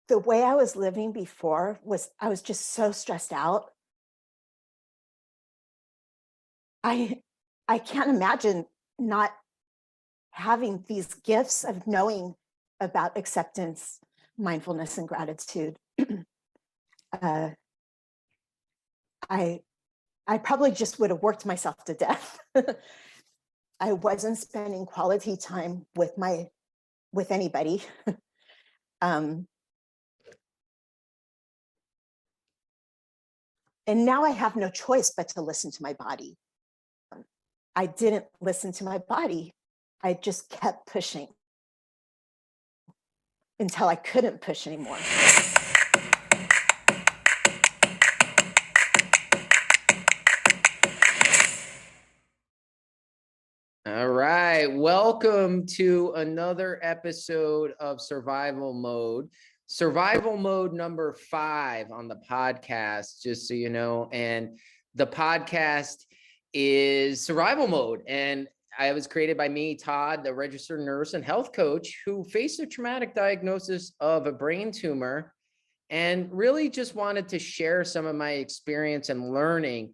the way I was living before was I was just so stressed out. I can't imagine not having these gifts of knowing about acceptance, mindfulness, and gratitude. uh, I I probably just would have worked myself to death. I wasn't spending quality time with anybody. um, and now I have no choice but to listen to my body. I didn't listen to my body. I just kept pushing until I couldn't push anymore. All right, welcome to another episode of Survival Mode number 5 on the podcast, just so you know. And the podcast is Survival Mode. And I was created by me, Todd, the registered nurse and health coach who faced a traumatic diagnosis of a brain tumor and really just wanted to share some of my experience and learning.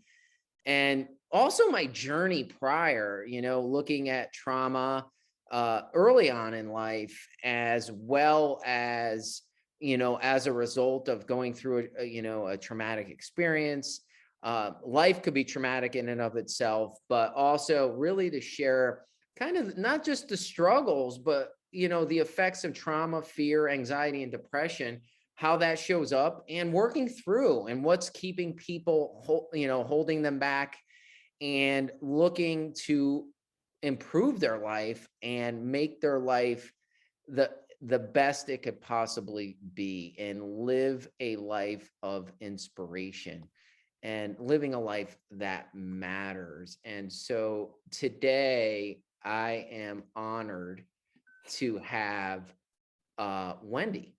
And also my journey prior, looking at trauma early on in life, as well as, as a result of going through a traumatic experience. Life could be traumatic in and of itself, but also really to share kind of not just the struggles, but, the effects of trauma, fear, anxiety, and depression, how that shows up and working through, and what's keeping people, holding them back and looking to improve their life and make their life the best it could possibly be, and live a life of inspiration and living a life that matters. And so today I am honored to have Wendy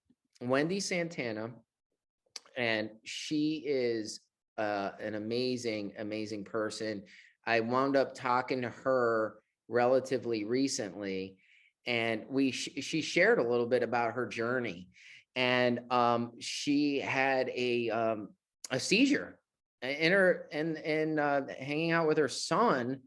Santana, and she is an amazing person. I wound up talking to her relatively recently, and she shared a little bit about her journey. And she had a seizure in her and hanging out with her son,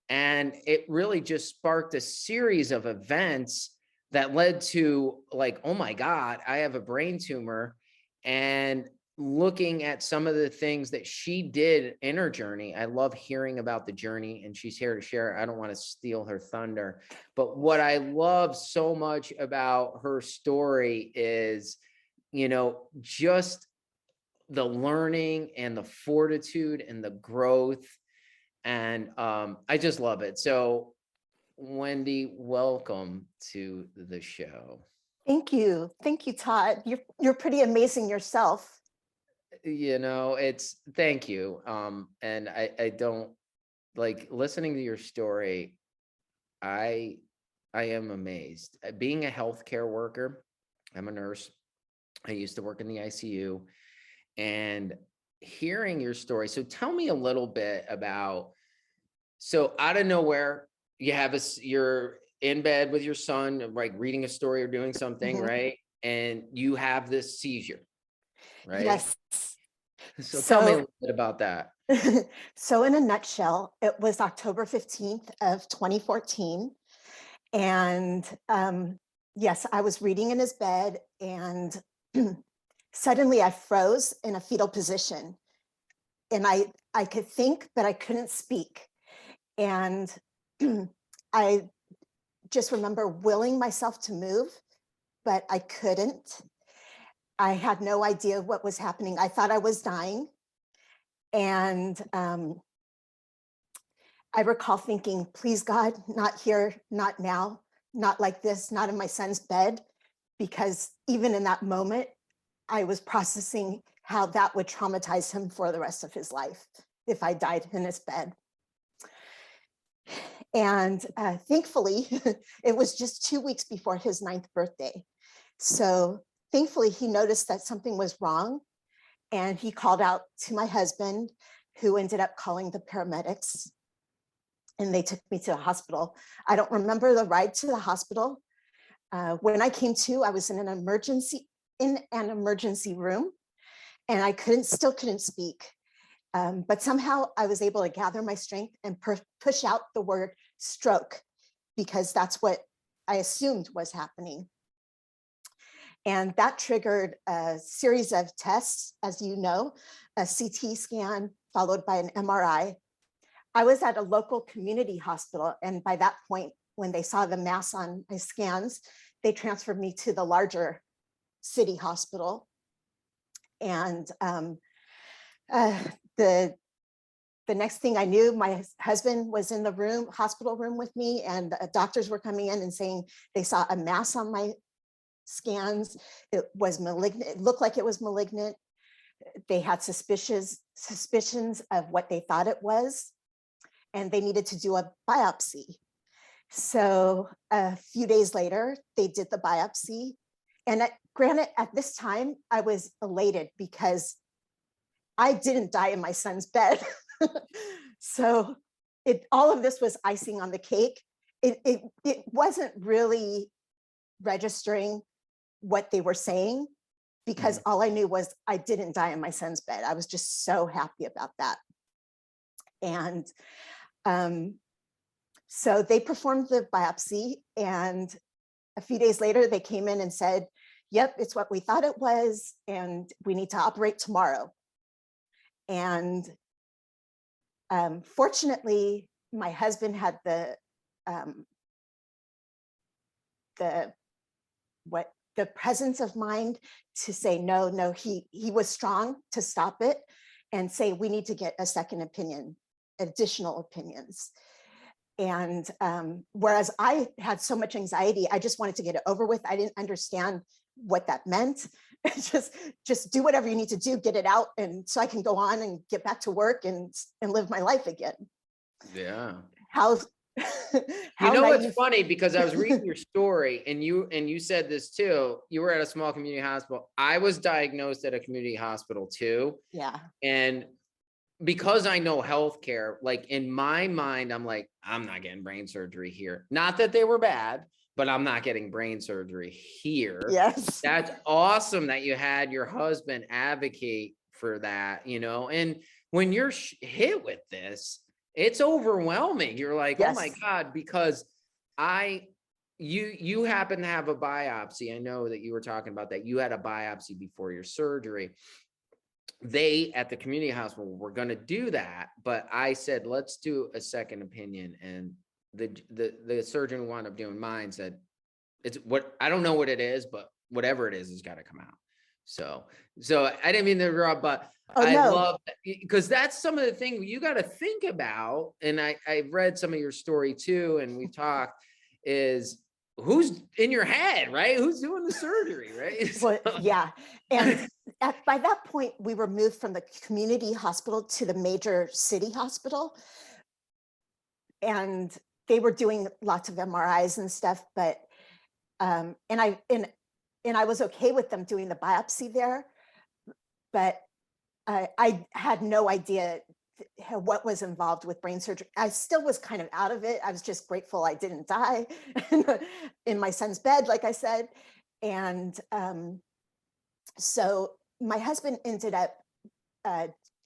and it really just sparked a series of events that led to, like, oh my God, I have a brain tumor. And looking at some of the things that she did in her journey. I love hearing about the journey, and she's here to share. I don't want to steal her thunder, but what I love so much about her story is, just the learning and the fortitude and the growth. And I just love it. So Wendy, welcome to the show. Thank you, Todd. You're pretty amazing yourself. It's thank you. And I don't like listening to your story. I am amazed. Being a healthcare worker, I'm a nurse. I used to work in the ICU, and hearing your story. So tell me a little bit about, so out of nowhere, you're in bed with your son, like reading a story or doing something, right? And you have this seizure, right? Yes. So tell me a little bit about that. So in a nutshell, it was October 15th of 2014. And yes, I was reading in his bed, and suddenly I froze in a fetal position. And I could think, but I couldn't speak. And I just remember willing myself to move, but I couldn't. I had no idea what was happening. I thought I was dying. And I recall thinking, please God, not here, not now, not like this, not in my son's bed, because even in that moment, I was processing how that would traumatize him for the rest of his life if I died in his bed. And thankfully, it was just 2 weeks before his 9th birthday. So thankfully, he noticed that something was wrong, and he called out to my husband, who ended up calling the paramedics, and they took me to the hospital. I don't remember the ride to the hospital. When I came to, I was in an emergency in an emergency room, and I still couldn't speak. But somehow I was able to gather my strength and push out the word stroke, because that's what I assumed was happening. And that triggered a series of tests, as you know, a CT scan followed by an MRI. I was at a local community hospital, and by that point, when they saw the mass on my scans, they transferred me to the larger city hospital. And the next thing I knew, my husband was in the hospital room with me, and doctors were coming in and saying they saw a mass on my scans. It was malignant. It looked like it was malignant. They had suspicions of what they thought it was, and they needed to do a biopsy. So a few days later, they did the biopsy. And granted, at this time, I was elated because I didn't die in my son's bed. So all of this was icing on the cake. It wasn't really registering what they were saying, because all I knew was I didn't die in my son's bed. I was just so happy about that. And so they performed the biopsy, and a few days later, they came in and said, yep, it's what we thought it was, and we need to operate tomorrow. And fortunately, my husband had the presence of mind to say, no, he was strong to stop it and say, we need to get a second opinion, additional opinions. And whereas I had so much anxiety, I just wanted to get it over with. I didn't understand what that meant. just do whatever you need to do, get it out, and so I can go on and get back to work and live my life again. Yeah. How You know, it's funny because I was reading your story, and you said this too. You were at a small community hospital. I was diagnosed at a community hospital too. Yeah. And because I know healthcare, like in my mind, I'm like, I'm not getting brain surgery here. Not that they were bad, but I'm not getting brain surgery here. Yes. That's awesome that you had your husband advocate for that, you know. And when you're hit with this, it's overwhelming. You're like, yes. Oh my God, because you happen to have a biopsy. I know that you were talking about that. You had a biopsy before your surgery. They at the community hospital were going to do that, but I said, let's do a second opinion. And the surgeon who wound up doing mine said, it's what, I don't know what it is, but whatever it is has got to come out. So I didn't mean to interrupt, but I love, because that's some of the things you got to think about. And I read some of your story too, and we talked, is who's in your head, right? Who's doing the surgery, right? Well, yeah. And by that point, we were moved from the community hospital to the major city hospital. And they were doing lots of MRIs and stuff, but and I was okay with them doing the biopsy there, but I had no idea what was involved with brain surgery. I still was kind of out of it. I was just grateful I didn't die in my son's bed, like I said. And so my husband ended up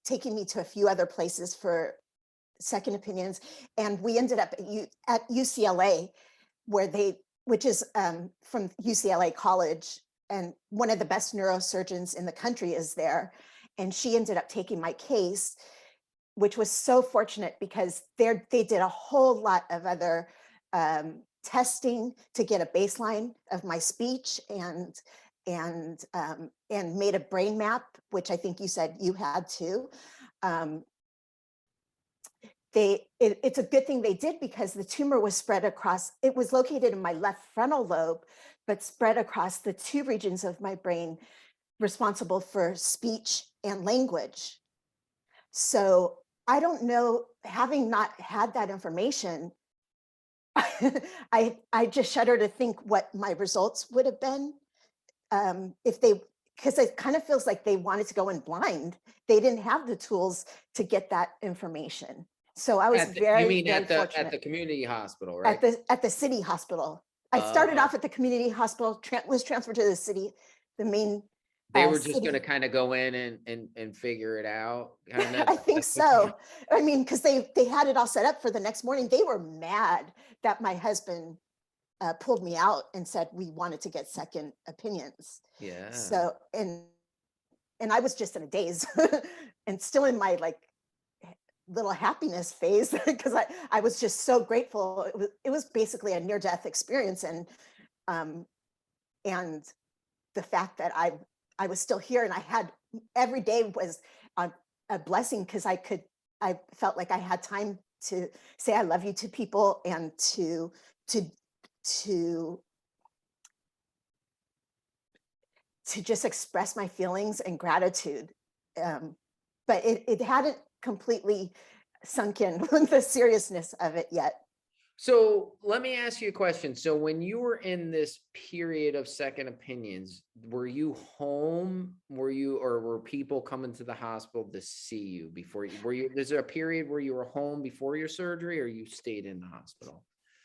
taking me to a few other places for second opinions. And we ended up at UCLA, which is from UCLA College, and one of the best neurosurgeons in the country is there. And she ended up taking my case, which was so fortunate because they did a whole lot of other testing to get a baseline of my speech and made a brain map, which I think you said you had too. It's a good thing they did, because the tumor was spread across, it was located in my left frontal lobe, but spread across the two regions of my brain responsible for speech and language. So I don't know, having not had that information, I just shudder to think what my results would have been because it kind of feels like they wanted to go in blind. They didn't have the tools to get that information. So I was very fortunate. At the community hospital, right? At the city hospital. I started off at the community hospital, was transferred to the city the main They were just going to city. kind of go in and figure it out. Kind of. I think so. I mean, because they had it all set up for the next morning. They were mad that my husband pulled me out and said we wanted to get second opinions. Yeah. So and I was just in a daze and still in my like little happiness phase because I was just so grateful. It was basically a near death experience, um, and the fact that I was still here and I had every day was a blessing because I felt like I had time to say I love you to people and to to to just express my feelings and gratitude. Um, but it hadn't completely sunk in the seriousness of it yet. So let me ask you a question. So when you were in this period of second opinions, were you home? Or were people coming to the hospital to see you before is there a period where you were home before your surgery or you stayed in the hospital?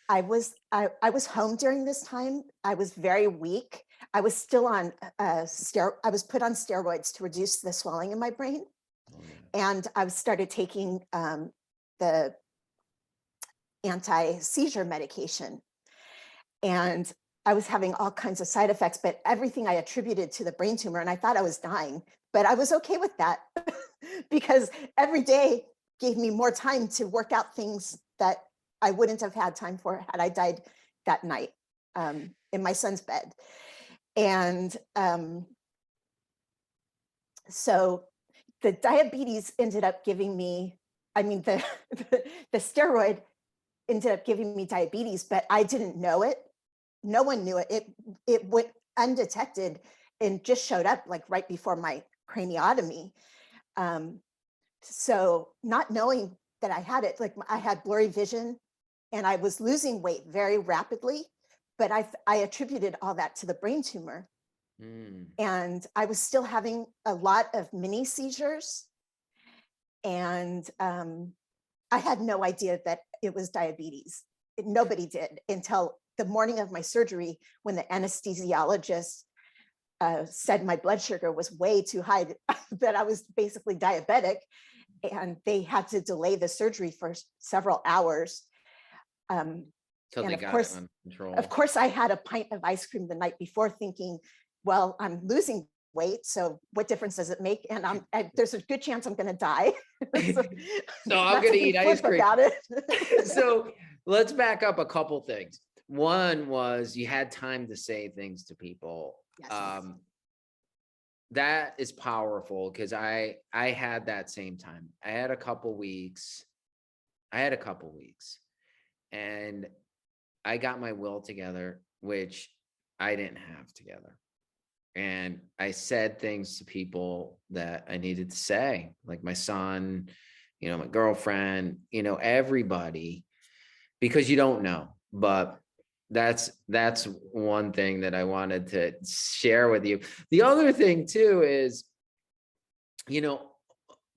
I was home during this time. I was very weak. I was still on I was put on steroids to reduce the swelling in my brain. Oh, yeah. And I started taking the anti-seizure medication. And I was having all kinds of side effects, but everything I attributed to the brain tumor. And I thought I was dying, but I was okay with that because every day gave me more time to work out things that I wouldn't have had time for had I died that night in my son's bed. And so the diabetes ended up giving me, I mean, the steroid ended up giving me diabetes, but I didn't know it. No one knew it. It went undetected and just showed up like right before my craniotomy. So not knowing that I had it, like I had blurry vision and I was losing weight very rapidly, but I attributed all that to the brain tumor. And I was still having a lot of mini seizures. And I had no idea that it was diabetes. Nobody did until the morning of my surgery when the anesthesiologist said my blood sugar was way too high, that I was basically diabetic. And they had to delay the surgery for several hours. So And they of got course, it under control. of course, I had a pint of ice cream the night before thinking, well, I'm losing weight, so what difference does it make? And there's a good chance I'm going to die. So I'm going to eat ice cream about it. So let's back up a couple things. One was you had time to say things to people. Yes. That is powerful because I had that same time. I had a couple weeks and I got my will together, which I didn't have together. And I said things to people that I needed to say, like my son, my girlfriend, everybody, because you don't know. But that's one thing that I wanted to share with you. The other thing too is, the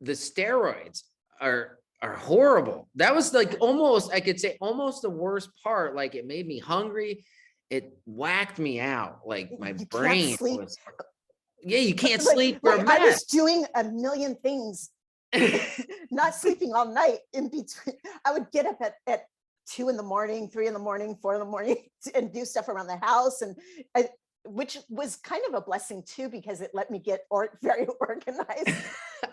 steroids are horrible. That was like almost, I could say almost the worst part. Like it made me hungry. It whacked me out. Like my brain was, yeah, you can't sleep for a mess. I was doing a million things, not sleeping all night in between. I would get up at 2 in the morning, 3 in the morning, 4 in the morning and do stuff around the house. And which was kind of a blessing too, because it let me get very organized.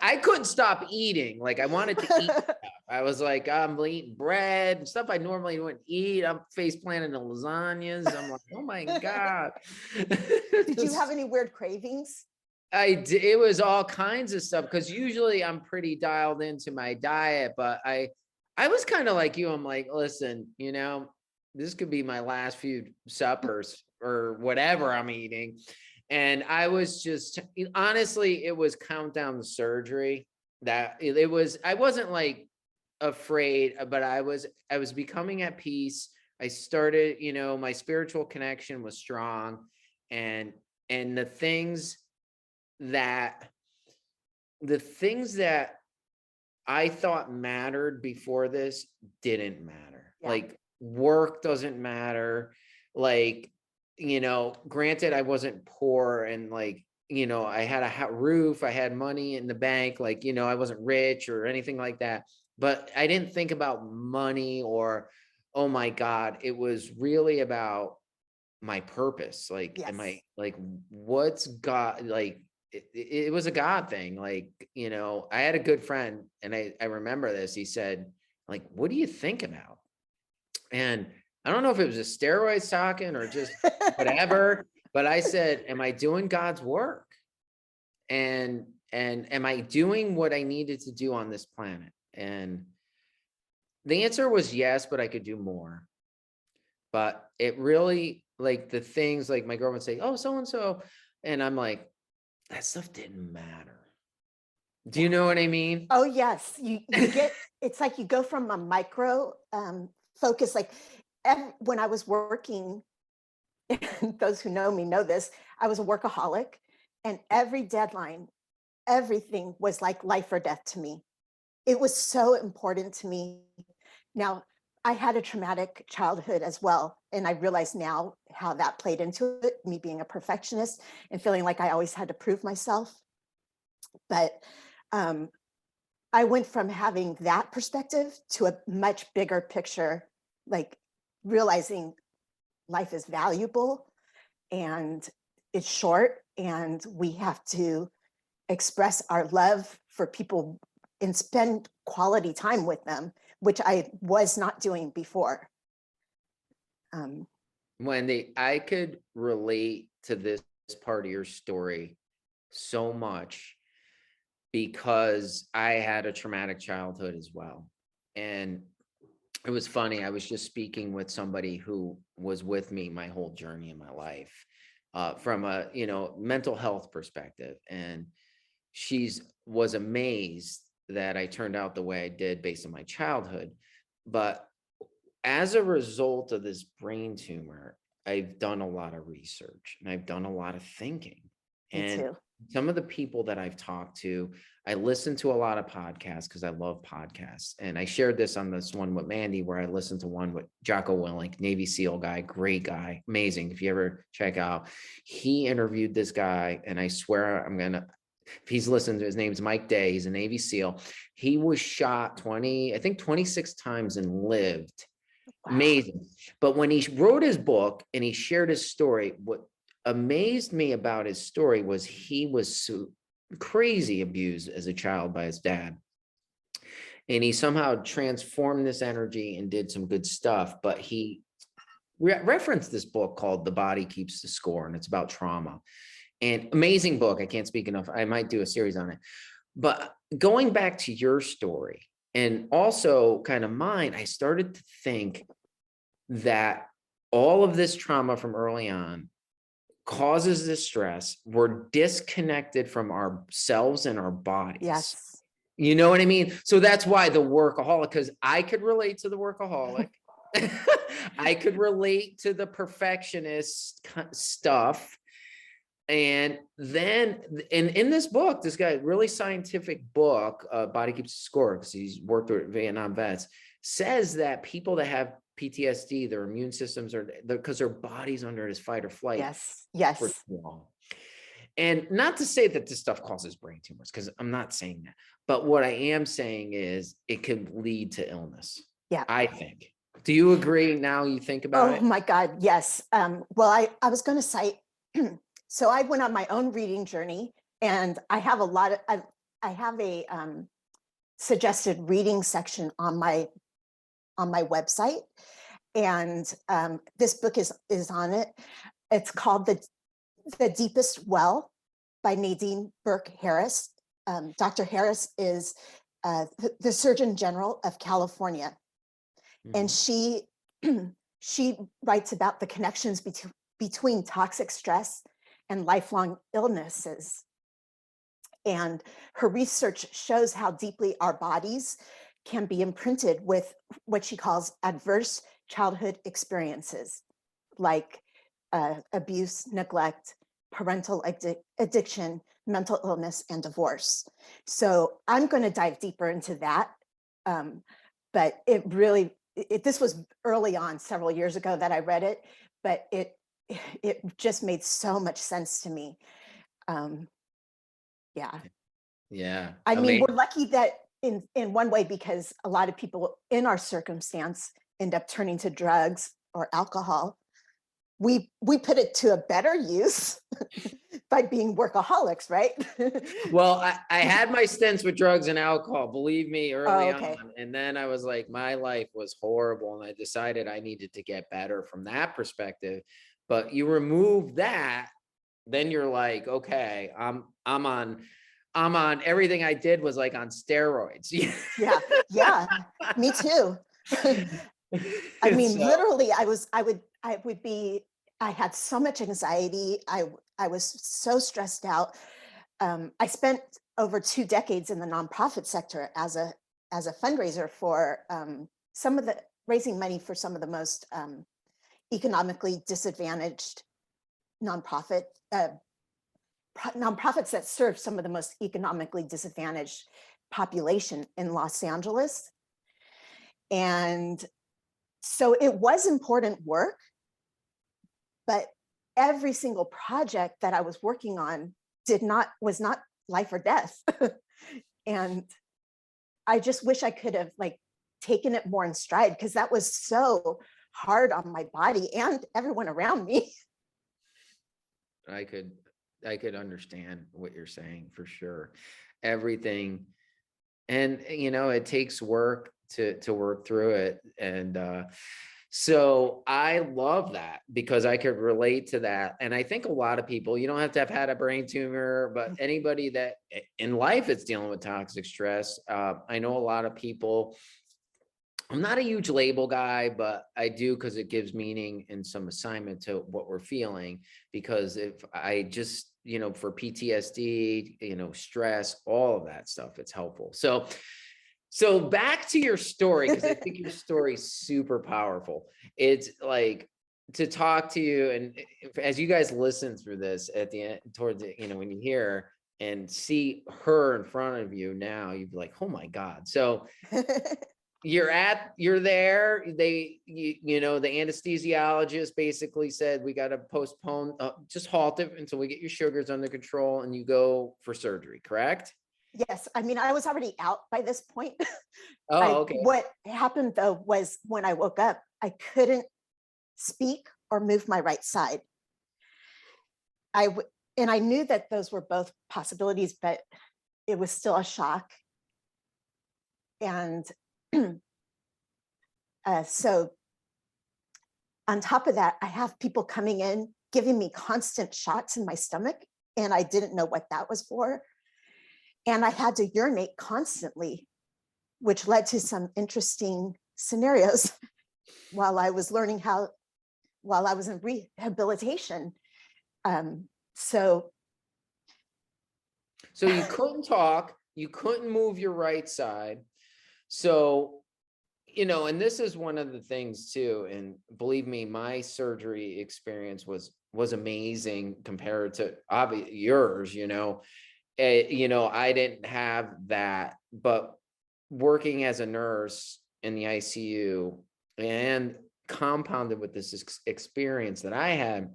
I couldn't stop eating. Like I wanted to eat stuff. I was like, I'm eating bread and stuff I normally wouldn't eat. I'm face planting the lasagnas. I'm like, oh my God. Did you have any weird cravings? I did. It was all kinds of stuff because usually I'm pretty dialed into my diet, but I was kind of like you. I'm like, listen, this could be my last few suppers or whatever I'm eating. And I was just, honestly, it was countdown to surgery that it was, I wasn't like afraid, but I was becoming at peace. I started, my spiritual connection was strong, and the things that I thought mattered before this didn't matter. Yeah. Like work doesn't matter. Like granted, I wasn't poor and like, I had a roof, I had money in the bank, like, I wasn't rich or anything like that. But I didn't think about money or, oh my God, it was really about my purpose. Like, am Yes. I like, what's God like? It was a God thing. Like, I had a good friend and I remember this. He said, like, what do you think about? And I don't know if it was a steroids talking or just whatever, but I said, am I doing God's work? And am I doing what I needed to do on this planet? And the answer was yes, but I could do more. But it really, like, the things like my girl would say, oh, so and so, and I'm like, that stuff didn't matter. Do you Yeah. know what I mean? Oh, yes. You get, it's like you go from a micro focus, like when I was working, those who know me know this, I was a workaholic, and every deadline, everything was like life or death to me. It was so important to me. Now, I had a traumatic childhood as well, and I realize now how that played into it, me being a perfectionist and feeling like I always had to prove myself. But um, I went from having that perspective to a much bigger picture, like realizing life is valuable and it's short, and we have to express our love for people and spend quality time with them, which I was not doing before. Um, Wendy, I could relate to this part of your story so much because I had a traumatic childhood as well. And it was funny. I was just speaking with somebody who was with me my whole journey in my life, from a, mental health perspective. And she's was amazed that I turned out the way I did based on my childhood. But as a result of this brain tumor, I've done a lot of research and I've done a lot of thinking. Me And too. some of the people that I've talked to, I listen to a lot of podcasts because I love podcasts. And I shared this on this one with Mandy, where I listened to one with Jocko Willink, Navy SEAL guy, great guy, amazing. If you ever check out, he interviewed this guy, and I swear if he's listening to, his name's Mike Day. He's a Navy SEAL. He was shot 26 times and lived. Wow. Amazing. But when he wrote his book and he shared his story, what amazed me about his story was he was so crazy abused as a child by his dad. And he somehow transformed this energy and did some good stuff. But he referenced this book called The Body Keeps the Score, and it's about trauma. And amazing book. I can't speak enough. I might do a series on it. But going back to your story and also kind of mine, I started to think that all of this trauma from early on causes this stress. We're disconnected from ourselves and our bodies. Yes. You know what I mean? So that's why the workaholic, because I could relate to the workaholic. I could relate to the perfectionist stuff. And then, in this book, this guy, really scientific book, Body Keeps the Score, because he's worked with Vietnam vets, says that people that have PTSD, their immune systems are, because their body's under this fight or flight Yes. for Yes. too long. And not to say that this stuff causes brain tumors, because I'm not saying that. But what I am saying is it could lead to illness, Yeah. I think. Do you agree now you think about Oh it? my God. Yes. Well, I was going to cite, so I went on my own reading journey, and I have a lot of, I have a suggested reading section on my website, and this book is on it. It's called The Deepest Well by Nadine Burke Harris. Dr. Harris is the Surgeon General of California, and she she writes about the connections between toxic stress and lifelong illnesses. And her research shows how deeply our bodies can be imprinted with what she calls adverse childhood experiences, like abuse, neglect, parental addiction, mental illness, and divorce. So I'm going to dive deeper into that. But it really, this was early on, several years ago that I read it, but it it just made so much sense to me. Um, yeah. Yeah. I mean, Amazing. we're lucky that in one way, because a lot of people in our circumstance end up turning to drugs or alcohol. We put it to a better use by being workaholics, right? Well, I had my stints with drugs and alcohol, believe me, Oh, early on. okay. And then I was like, my life was horrible. And I decided I needed to get better from that perspective. But you remove that, then you're like, okay, I'm on everything I did was like on steroids. Yeah, yeah, me too. I mean, So literally, I had so much anxiety. I was so stressed out. I spent over 2 decades in the nonprofit sector as a fundraiser for some of the raising money for some of the most economically disadvantaged nonprofit nonprofits that serve some of the most economically disadvantaged population in Los Angeles. And so it was important work, but every single project that I was working on was not life or death. And I just wish I could have like taken it more in stride, because that was so hard on my body and everyone around me. I could I could understand what you're saying for sure. Everything. And it takes work to work through it. And so I love that because I could relate to that. And I think a lot of people, you don't have to have had a brain tumor, but anybody that in life is dealing with toxic stress. I know a lot of people. I'm not a huge label guy, but I do because it gives meaning and some assignment to what we're feeling. Because if I just, for PTSD, stress, all of that stuff, it's helpful. So back to your story, because I think your story is super powerful. It's like to talk to you, and as you guys listen through this at the end, towards the, when you hear and see her in front of you now, you'd be like, oh my God. So you're there. The anesthesiologist basically said, we got to postpone, just halt it until we get your sugars under control, and you go for surgery, correct? Yes, I mean, I was already out by this point. Oh, okay. What happened though was when I woke up, I couldn't speak or move my right side. And I knew that those were both possibilities, but it was still a shock. And so on top of that, I have people coming in, giving me constant shots in my stomach, and I didn't know what that was for. And I had to urinate constantly, which led to some interesting scenarios while I was while I was in rehabilitation. So you couldn't talk, you couldn't move your right side. So, and this is one of the things too. And believe me, my surgery experience was amazing compared to yours, I didn't have that, but working as a nurse in the ICU and compounded with this experience that I had,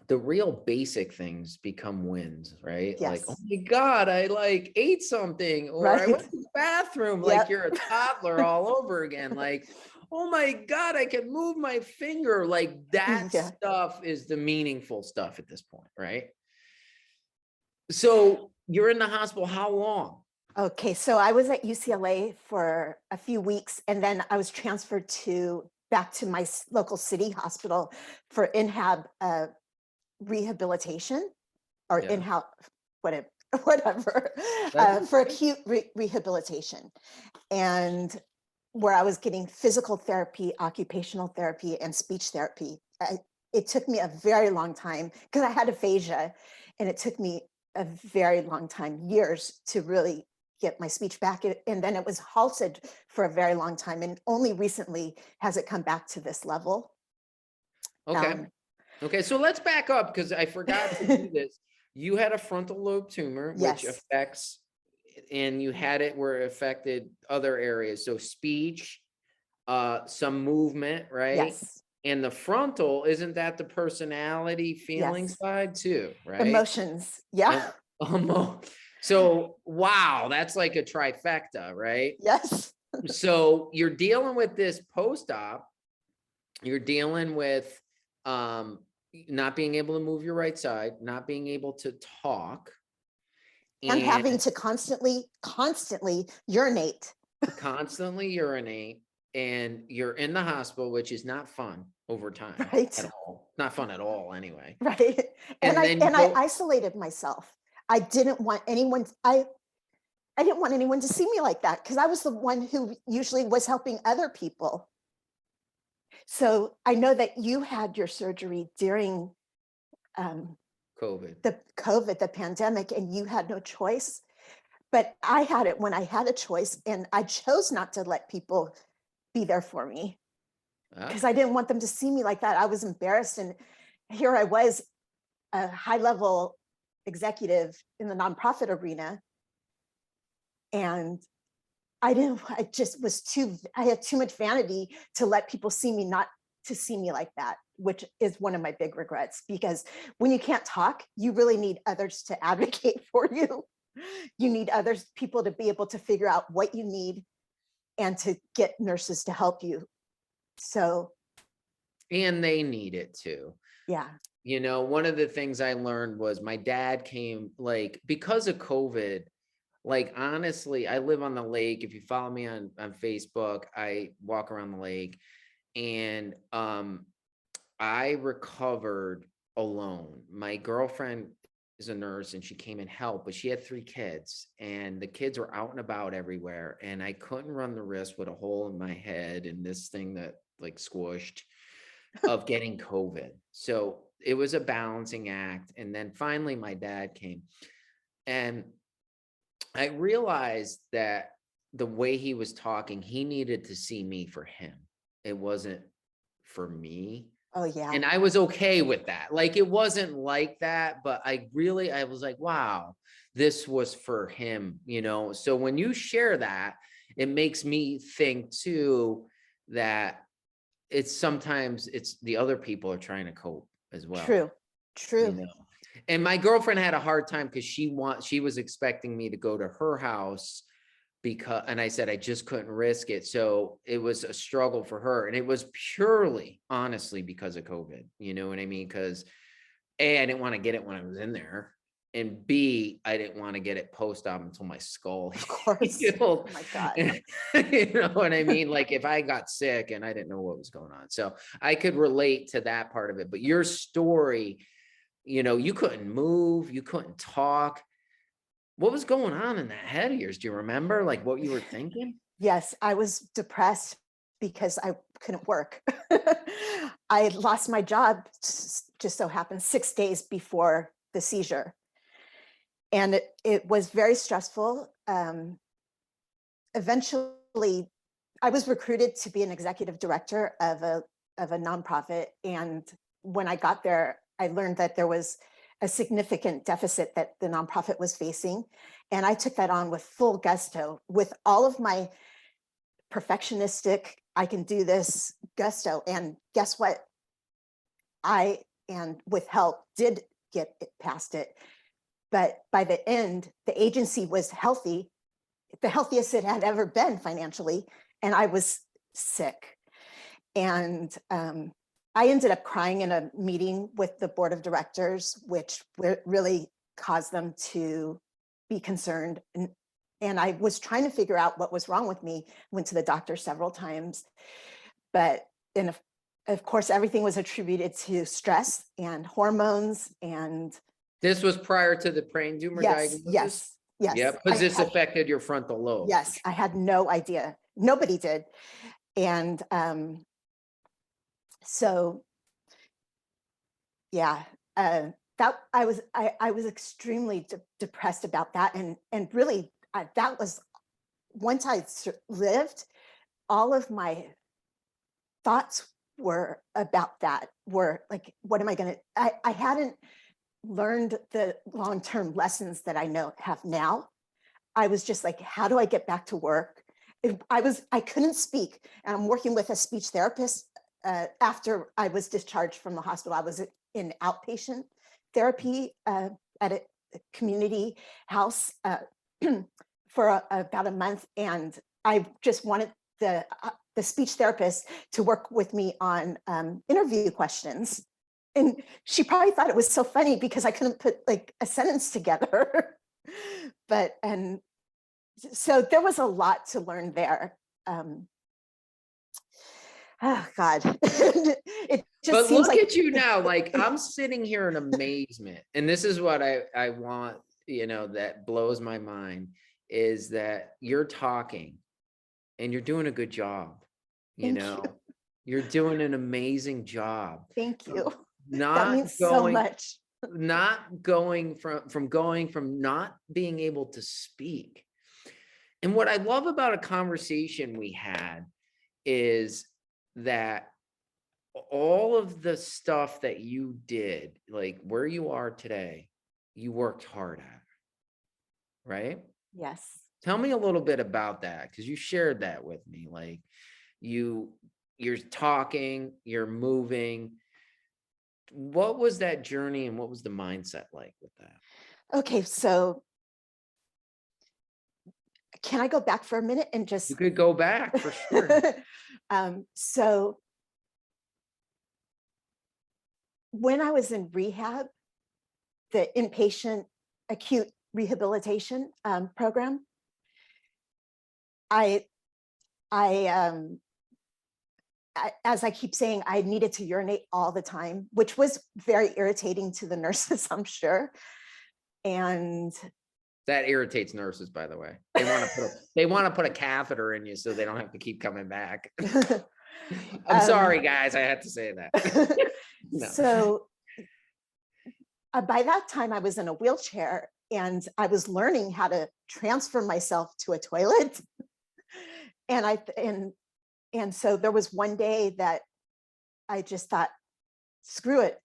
the real basic things become wins, right? Like, oh yes, my God, I like ate something, or I right. went to the bathroom, like Yep. you're a toddler all over again. Like, oh my God, I can move my finger. Like that Yeah. stuff is the meaningful stuff at this point, right? So you're in the hospital, how long? Okay, so I was at UCLA for a few weeks, and then I was transferred back to my local city hospital for rehabilitation, or Yeah. in-house, whatever, whatever, That's for acute rehabilitation, and where I was getting physical therapy, occupational therapy, and speech therapy. It took me a very long time because I had aphasia, and it took me a very long time, years, to really get my speech back. And then it was halted for a very long time. And only recently has it come back to this level. okay. Um, Okay, so let's back up because I forgot to do this. You had a frontal lobe tumor, which yes, affects, and you had it where it affected other areas. So speech, some movement, right? yes. And the frontal, isn't that the personality feeling Yes. side too, right? Emotions. Yeah. So, wow, that's like a trifecta, right? Yes. So you're dealing with this post-op, you're dealing with not being able to move your right side, not being able to talk, And and having to constantly urinate. constantly urinate, and you're in the hospital, which is not fun over time Right. at all. Not fun at all anyway. Right. And And then you I go, isolated myself. I didn't want anyone, I didn't want anyone to see me like that because I was the one who usually was helping other people. So I know that you had your surgery during COVID. the pandemic, and you had no choice. But I had it when I had a choice, and I chose not to let people be there for me Ah, because I didn't want them to see me like that. I was embarrassed. And here I was, a high level executive in the nonprofit arena. And I just was I had too much vanity to let people see me, not to see me like that, which is one of my big regrets, because when you can't talk, you really need others to advocate for you. You need others, people to be able to figure out what you need and to get nurses to help you. So, and they need it too. yeah. You know, one of the things I learned was my dad came, like, because of COVID, like, honestly, I live on the lake. If you follow me on Facebook, I walk around the lake, and I recovered alone. My girlfriend is a nurse and she came and helped, but she had 3 kids, and the kids were out and about everywhere. And I couldn't run the risk with a hole in my head and this thing that like squished of getting COVID. So it was a balancing act. And then finally my dad came, and I realized that the way he was talking, he needed to see me for him. It wasn't for me. Oh, yeah. And I was okay with that. Like, it wasn't like that, but I was like, wow, this was for him, you know? So when you share that, it makes me think too, that sometimes it's the other people are trying to cope as well, True. you True. know? And my girlfriend had a hard time because she was expecting me to go to her house, and I said I just couldn't risk it. So it was a struggle for her. And it was purely, honestly, because of COVID. You know what I mean? Because A, I didn't want to get it when I was in there. And B, I didn't want to get it post-op until my skull Of course. healed. Oh my God. You know what I mean? Like, if I got sick and I didn't know what was going on. So I could relate to that part of it. But your story, you know, you couldn't move, you couldn't talk. What was going on in that head of yours? Do you remember, like, what you were thinking? Yes, I was depressed because I couldn't work. I lost my job, just so happened, 6 days before the seizure. And it was very stressful. Eventually, I was recruited to be an executive director of a nonprofit. And when I got there, I learned that there was a significant deficit that the nonprofit was facing. And I took that on with full gusto, with all of my perfectionistic, I can do this gusto. And guess what? And with help, did get it past it. But by the end, the agency was healthy, the healthiest it had ever been financially. And I was sick. And I ended up crying in a meeting with the board of directors, which really caused them to be concerned. And I was trying to figure out what was wrong with me, went to the doctor several times. But of course, everything was attributed to stress and hormones. And This was prior to the brain tumor yes, diagnosis? yes, yes. Yep, because this affected your frontal lobe. Yes, I had no idea. Nobody did. And so, yeah, that I was extremely depressed about that. And really, that was, once I lived, all of my thoughts were about that, were like, what am I going to, I hadn't learned the long-term lessons that I have now. I was just like, how do I get back to work? I couldn't speak. And I'm working with a speech therapist after I was discharged from the hospital, I was in outpatient therapy at a community house for about a month. And I just wanted the speech therapist to work with me on interview questions. And she probably thought it was so funny because I couldn't put like a sentence together. And so there was a lot to learn there. Oh God, it just But seems look like at you now, like I'm sitting here in amazement. And this is what I want, that blows my mind, is that you're talking and you're doing a good job. thank you. You're doing an amazing job. Thank you. That Not means so much. not going from not being able to speak. And what I love about a conversation we had is that all of the stuff that you did, like where you are today, you worked hard at, right? Yes. Tell me a little bit about that, because you shared that with me. Like you're talking, you're moving. What was that journey and what was the mindset like with that? Okay, so can I go back for a minute and just You could go back for sure. So when I was in rehab, the inpatient acute rehabilitation program, as I keep saying, I needed to urinate all the time, which was very irritating to the nurses, I'm sure. And That irritates nurses, by the way. They want to put a catheter in you so they don't have to keep coming back. I'm sorry, guys. I had to say that. No. So by that time, I was in a wheelchair and I was learning how to transfer myself to a toilet. And so there was one day that I just thought, screw it.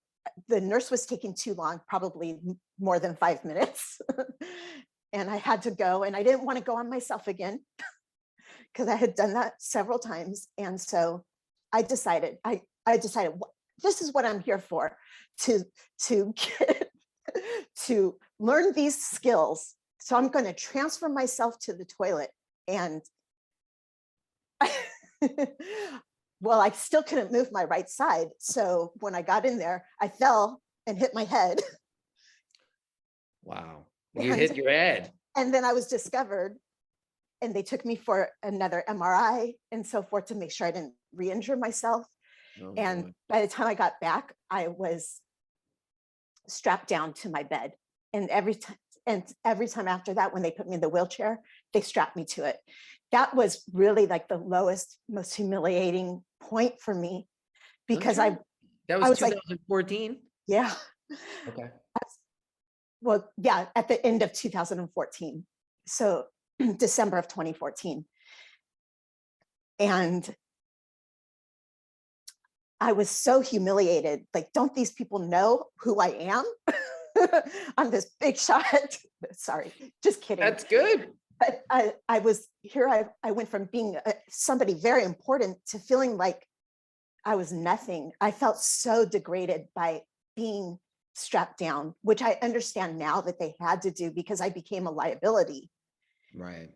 The nurse was taking too long, probably more than 5 minutes. And I had to go, and I didn't want to go on myself again because I had done that several times. And so I decided, this is what I'm here for, to learn these skills. So I'm going to transfer myself to the toilet. And well, I still couldn't move my right side. So when I got in there, I fell and hit my head. Wow. You hit your head. And then I was discovered, and they took me for another MRI and so forth to make sure I didn't re-injure myself. Oh, and boy. by the time I got back, I was strapped down to my bed. And every time after that, when they put me in the wheelchair, they strapped me to it. That was really like the lowest, most humiliating point for me, because that was I was 2014. Like, yeah. Okay. Well, yeah, at the end of 2014. So December of 2014. And I was so humiliated. Like, don't these people know who I am? I'm this big shot. Sorry, just kidding. That's good. But I was here. I went from being somebody very important to feeling like I was nothing. I felt so degraded by being strapped down, which I understand now that they had to do because I became a liability. Right.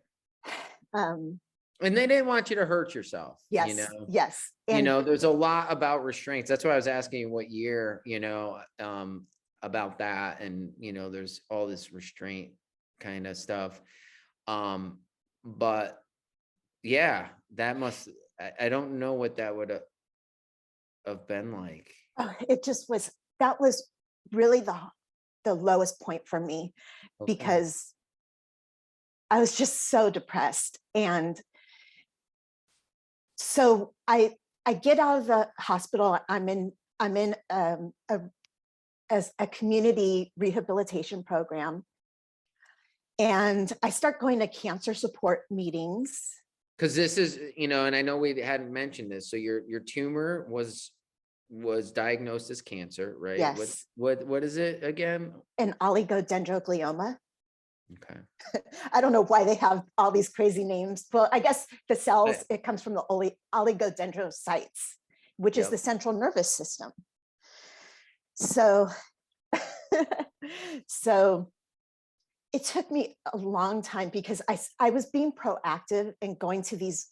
And they didn't want you to hurt yourself. Yes. Yes. And there's a lot about restraints. That's why I was asking you what year, about that. And, there's all this restraint kind of stuff. But yeah, I don't know what that would have been like. it just was, that was really the lowest point for me, because I was just so depressed. And so I get out of the hospital. I'm in a community rehabilitation program. And I start going to cancer support meetings. Because this is, and I know we hadn't mentioned this. So your tumor was diagnosed as cancer, right? Yes. What is it again? An oligodendroglioma. Okay. I don't know why they have all these crazy names. Well, I guess the cells, it comes from the oligodendrocytes. which is Yep. the central nervous system. So, so it took me a long time because I was being proactive and going to these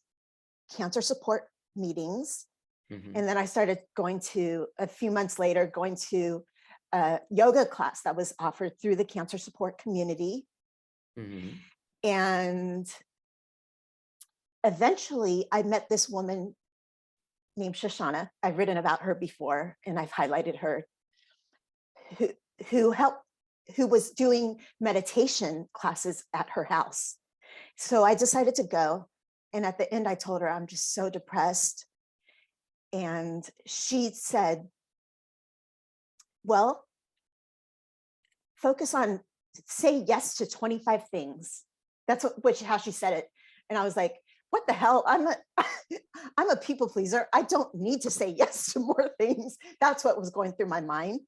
cancer support meetings. Mhm. And then I started going to, a few months later, going to a yoga class that was offered through the cancer support community. Mhm. And eventually I met this woman named Shoshana. I've written about her before and I've highlighted her, who, who was doing meditation classes at her house. So I decided to go. And at the end, I told her, I'm just so depressed. And she said, well, focus on, say yes to 25 things. That's how she said it. And I was like, what the hell? I'm a people pleaser. I don't need to say yes to more things. That's what was going through my mind.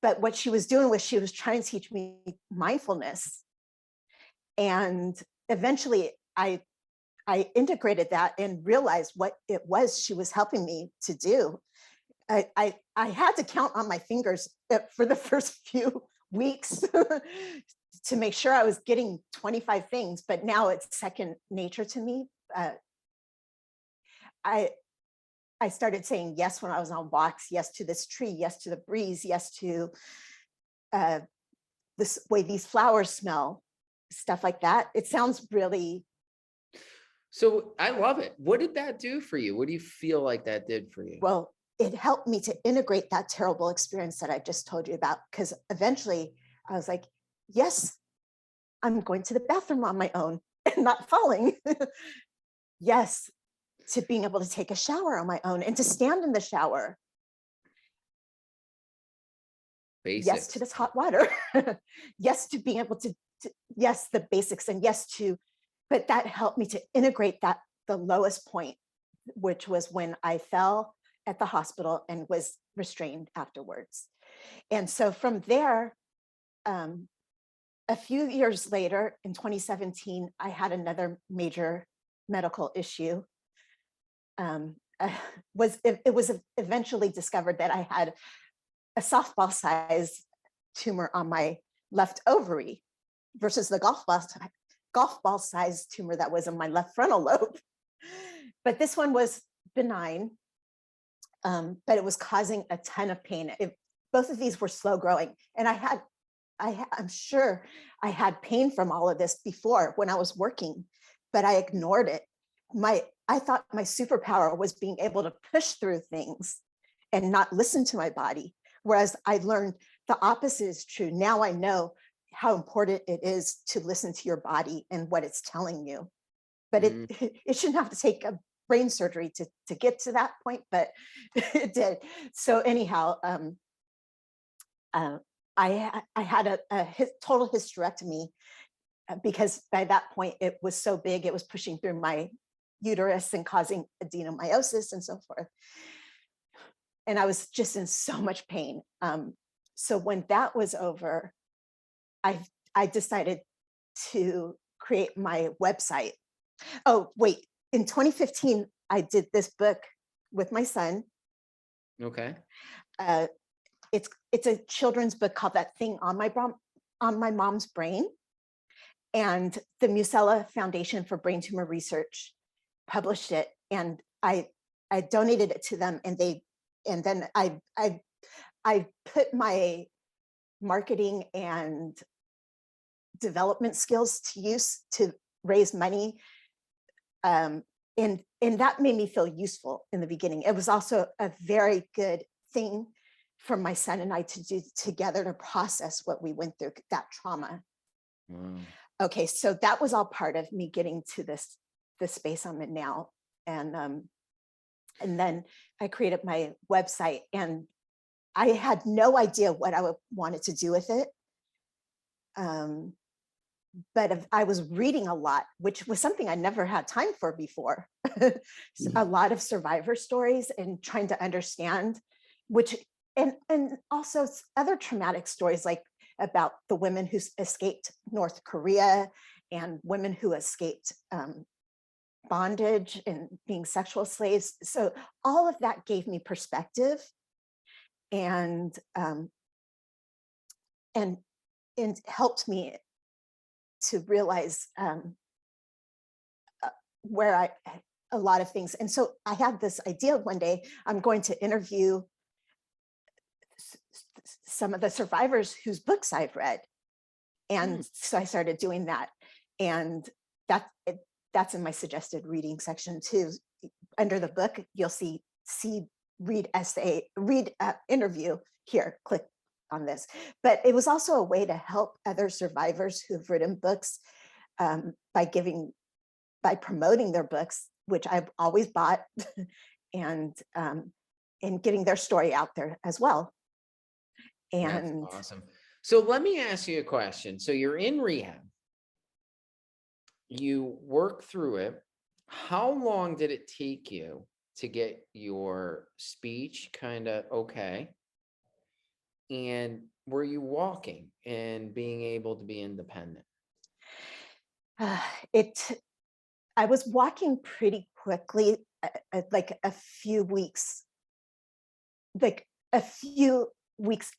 But what she was doing was she was trying to teach me mindfulness. And eventually I integrated that and realized what it was she was helping me to do. I had to count on my fingers for the first few weeks to make sure I was getting 25 things, but now it's second nature to me. I started saying yes when I was on walks, yes to this tree, yes to the breeze, yes to this way these flowers smell, stuff like that. It sounds really, So I love it. What did that do for you? What do you feel like that did for you? well, it helped me to integrate that terrible experience that I just told you about, because eventually I was like, yes, I'm going to the bathroom on my own and not falling. Yes, to being able to take a shower on my own and to stand in the shower. Yes to Basics. this hot water. Yes to being able to, yes, the basics, and yes to, but that helped me to integrate that, the lowest point, which was when I fell at the hospital and was restrained afterwards. And so from there, a few years later, in 2017, I had another major medical issue. It was eventually discovered that I had a softball size tumor on my left ovary versus the golf ball size tumor that was in my left frontal lobe. But this one was benign, but it was causing a ton of pain. Both of these were slow growing, and I'm sure I had pain from all of this before when I was working, but I ignored it. I thought my superpower was being able to push through things and not listen to my body. Whereas I learned the opposite is true. Now I know how important it is to listen to your body and what it's telling you. But it shouldn't have to take a brain surgery to get to that point, but it did. So anyhow, I had a total hysterectomy because by that point it was so big, it was pushing through my uterus and causing adenomyosis and so forth. And I was just in so much pain. So when that was over, I decided to create my website. Oh, wait, in 2015, I did this book with my son. Okay. It's a children's book called That Thing on My Mom's Brain. And the Musella Foundation for Brain Tumor Research published it. And I donated it to them, and then I put my marketing and development skills to use to raise money. And that made me feel useful in the beginning. It was also a very good thing for my son and I to do together to process what we went through, that trauma. Wow. Okay, so that was all part of me getting to this space I'm in now. And then I created my website, and I had no idea what I wanted to do with it. But I was reading a lot, which was something I never had time for before. A lot of survivor stories and trying to understand, and also other traumatic stories, like about the women who escaped North Korea and women who escaped bondage and being sexual slaves. So all of that gave me perspective, and and helped me to realize where a lot of things. And so I had this idea one day, I'm going to interview some of the survivors whose books I've read. And so I started doing that. And that's in my suggested reading section too. Under the book, you'll see read essay, read interview here, click on this. But it was also a way to help other survivors who've written books by promoting their books, which I've always bought, and getting their story out there as well. And that's awesome. So let me ask you a question. So you're in rehab, you work through it. How long did it take you to get your speech kind of okay? And were you walking and being able to be independent? I was walking pretty quickly, like a few weeks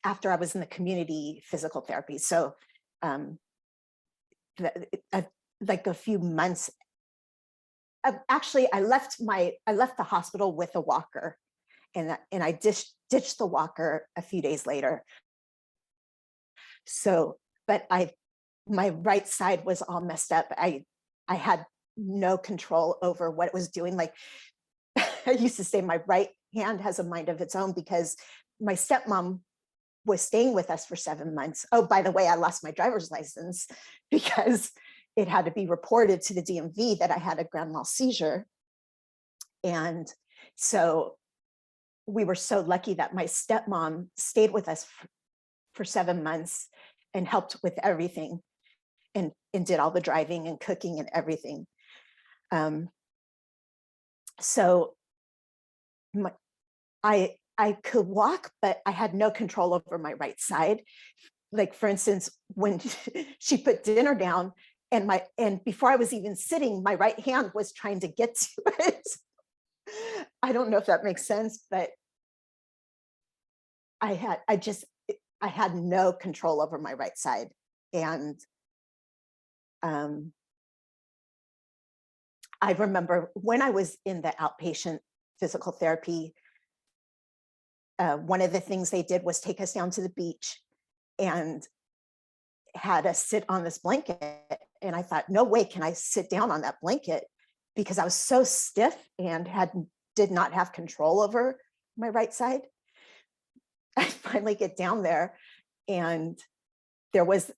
after I was in the community physical therapy. So like a few months. Actually, I left the hospital with a walker, and I ditched the walker a few days later. So, but my right side was all messed up. I had no control over what it was doing. Like I used to say, my right hand has a mind of its own, because my stepmom was staying with us for 7 months. Oh, by the way, I lost my driver's license because it had to be reported to the DMV that I had a grand mal seizure. And so we were so lucky that my stepmom stayed with us for 7 months and helped with everything, and did all the driving and cooking and everything. So I could walk, but I had no control over my right side. Like, for instance, when she put dinner down, and before I was even sitting, my right hand was trying to get to it. I don't know if that makes sense, but I had no control over my right side. And I remember when I was in the outpatient physical therapy, one of the things they did was take us down to the beach and had us sit on this blanket. And I thought, no way can I sit down on that blanket, because I was so stiff and did not have control over my right side. I finally get down there, and there was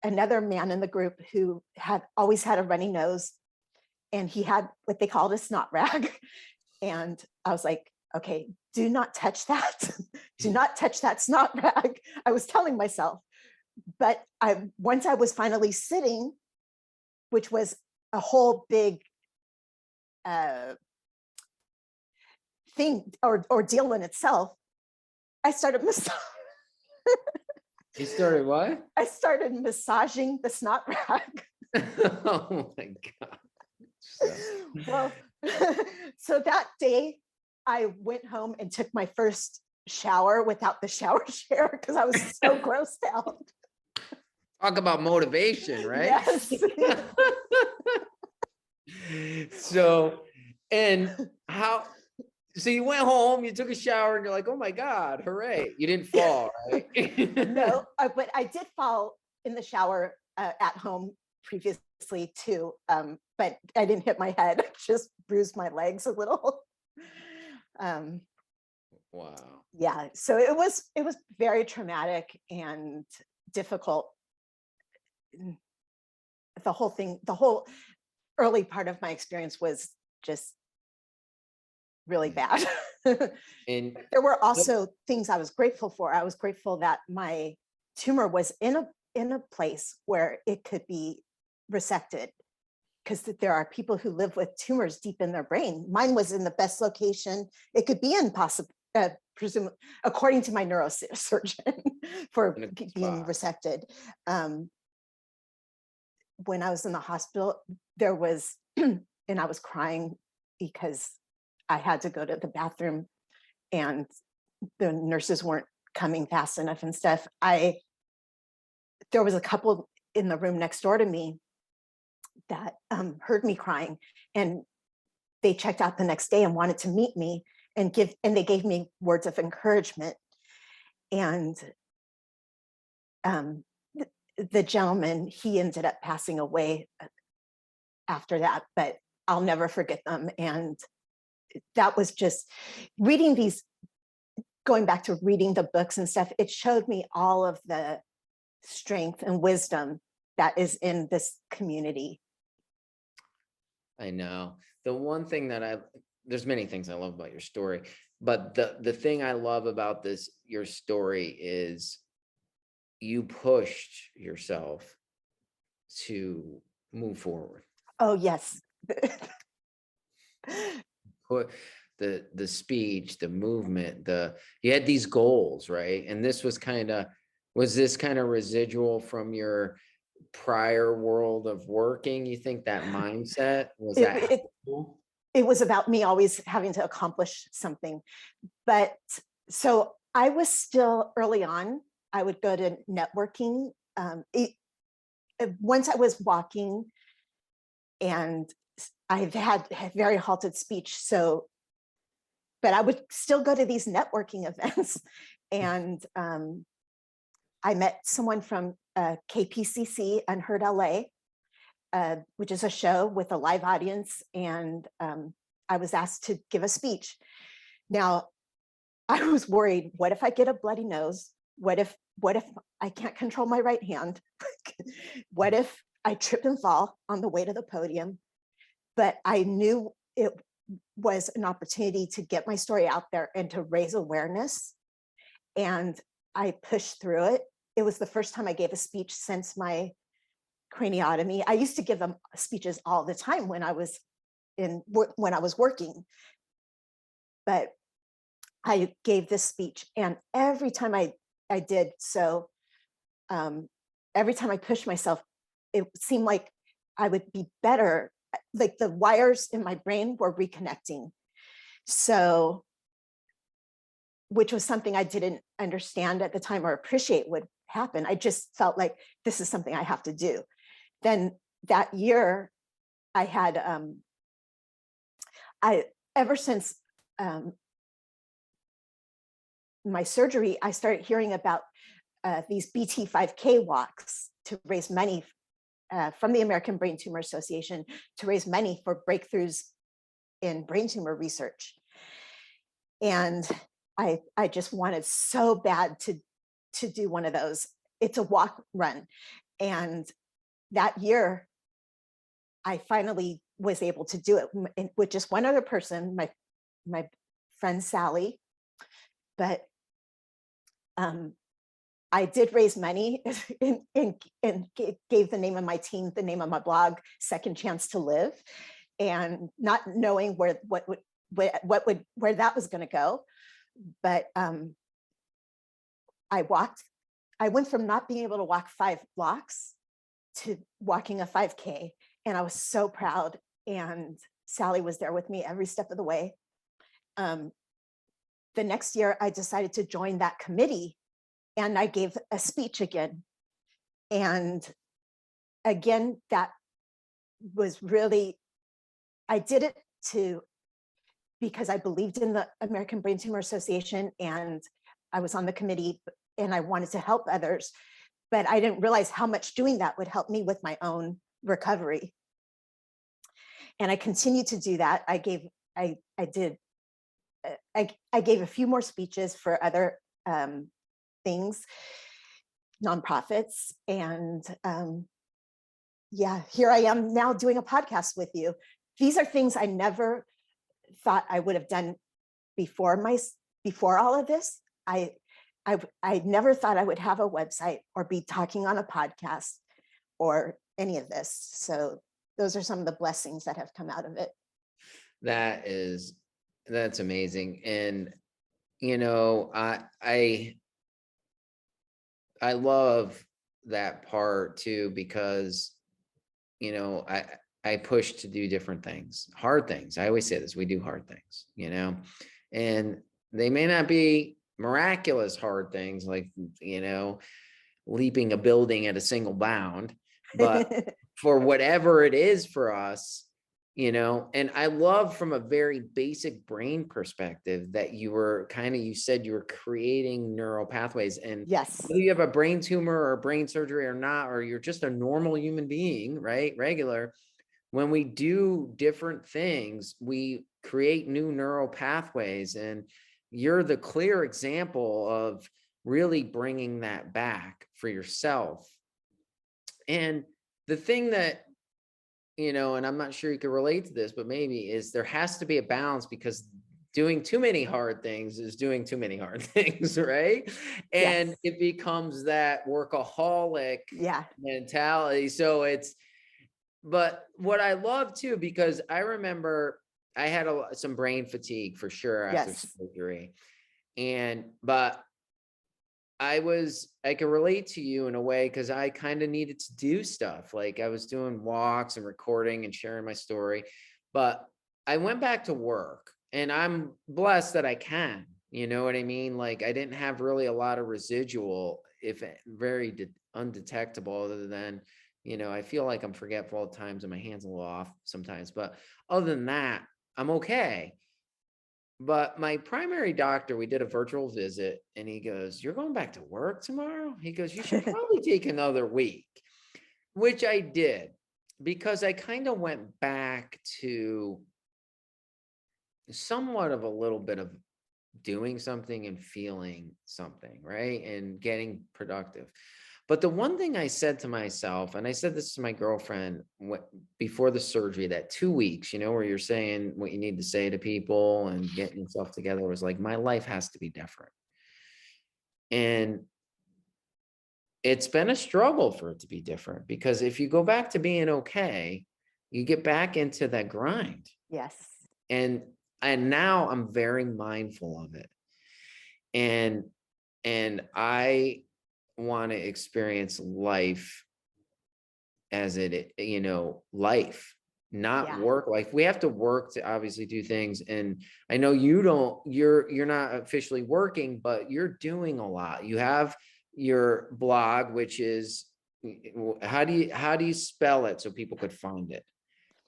another man in the group who had always had a runny nose, and he had what they called a snot rag. And I was like, okay, do not touch that. Do not touch that snot rag. I was telling myself. But once I was finally sitting, which was a whole big thing or ordeal in itself, I started You started what? I started massaging the snot rag. Oh my God. Well, so that day I went home and took my first shower without the shower chair, because I was so grossed out. Talk about motivation, right? Yes. So you went home, you took a shower, and you're like, oh my God, hooray. You didn't fall, right? No, but I did fall in the shower at home previously too. But I didn't hit my head, just bruised my legs a little. Wow. Yeah, so it was very traumatic and difficult. The whole early part of my experience was just really bad. And there were also things I was grateful for. I was grateful that my tumor was in a place where it could be resected, because there are people who live with tumors deep in their brain. Mine was in the best location it could be in, presumably, according to my neurosurgeon, for being resected. When I was in the hospital, there was and I was crying because I had to go to the bathroom and the nurses weren't coming fast enough and stuff. There was a couple in the room next door to me that heard me crying, and they checked out the next day and wanted to meet me and they gave me words of encouragement. And the gentleman, he ended up passing away after that, but I'll never forget them. And that was just reading these, going back to reading the books and stuff, it showed me all of the strength and wisdom that is in this community. I know. The one thing that there's many things I love about your story, but the thing I love about your story is you pushed yourself to move forward. Oh, yes. Put the speech, the movement, you had these goals, right? And was this kind of residual from your prior world of working? You think that mindset was that helpful? It was about me always having to accomplish something. But so I was still early on, I would go to networking. Once I was walking, and I've had very halted speech. So, but I would still go to these networking events. And I met someone from KPCC, Unheard LA, which is a show with a live audience. And I was asked to give a speech. Now, I was worried, what if I get a bloody nose? What if I can't control my right hand? What if I trip and fall on the way to the podium? But I knew it was an opportunity to get my story out there and to raise awareness. And I pushed through it. It was the first time I gave a speech since my craniotomy. I used to give them speeches all the time when I was working, but I gave this speech, and every time I did so, every time I pushed myself, it seemed like I would be better. Like the wires in my brain were reconnecting. So, which was something I didn't understand at the time or appreciate would happen. I just felt like this is something I have to do. Then that year, I had, ever since my surgery, I started hearing about these BT 5K walks to raise money from the American Brain Tumor Association to raise money for breakthroughs in brain tumor research. And I just wanted so bad to do one of those. It's a walk run. And that year, I finally was able to do it with just one other person, my friend Sally. But I did raise money and gave the name of my team, the name of my blog, Second Chance to Live, and not knowing where that was going to go. But I went from not being able to walk 5 blocks to walking a 5K, and I was so proud. And Sally was there with me every step of the way. The next year, I decided to join that committee, and I gave a speech again. And again, that was really, I did it because I believed in the American Brain Tumor Association, and I was on the committee, and I wanted to help others, but I didn't realize how much doing that would help me with my own recovery. And I continued to do that. I gave a few more speeches for other things, nonprofits, and yeah, here I am now doing a podcast with you. These are things I never thought I would have done before all of this. I never thought I would have a website or be talking on a podcast or any of this. So those are some of the blessings that have come out of it. That's amazing. And you know, I love that part too, because you know, I push to do different things, hard things. I always say this, we do hard things, you know, and they may not be miraculous hard things like, you know, leaping a building at a single bound, but for whatever it is for us, you know, and I love from a very basic brain perspective that you said you were creating neural pathways, and Yes. whether you have a brain tumor or brain surgery or not, or you're just a normal human being, right? Regular, when we do different things, we create new neural pathways, and you're the clear example of really bringing that back for yourself. And the thing that, you know, and I'm not sure you can relate to this, but maybe is there has to be a balance, because doing too many hard things is doing too many hard things, right? And Yes. it becomes that workaholic Yeah. mentality. So but what I love too, because I remember I had some brain fatigue for sure after Yes. surgery. But I can relate to you in a way, because I kind of needed to do stuff. Like I was doing walks and recording and sharing my story, but I went back to work, and I'm blessed that I can, you know what I mean? Like I didn't have really a lot of residual, if very undetectable, other than, you know, I feel like I'm forgetful at times and my hands a little off sometimes, but other than that, I'm okay. But my primary doctor, we did a virtual visit, and he goes, "You're going back to work tomorrow?" He goes, "You should probably take another week," which I did, because I kind of went back to somewhat of a little bit of doing something and feeling something, right? And getting productive. But the one thing I said to myself, and I said this to my girlfriend before the surgery, that 2 weeks, you know, where you're saying what you need to say to people and getting yourself together, was like, my life has to be different. And it's been a struggle for it to be different, because if you go back to being okay, you get back into that grind. Yes. And now I'm very mindful of it. And I want to experience life as it, you know, life, not Yeah. work life. We have to work to obviously do things. And I know you're not officially working, but you're doing a lot. You have your blog, which is, how do you spell it so people could find it?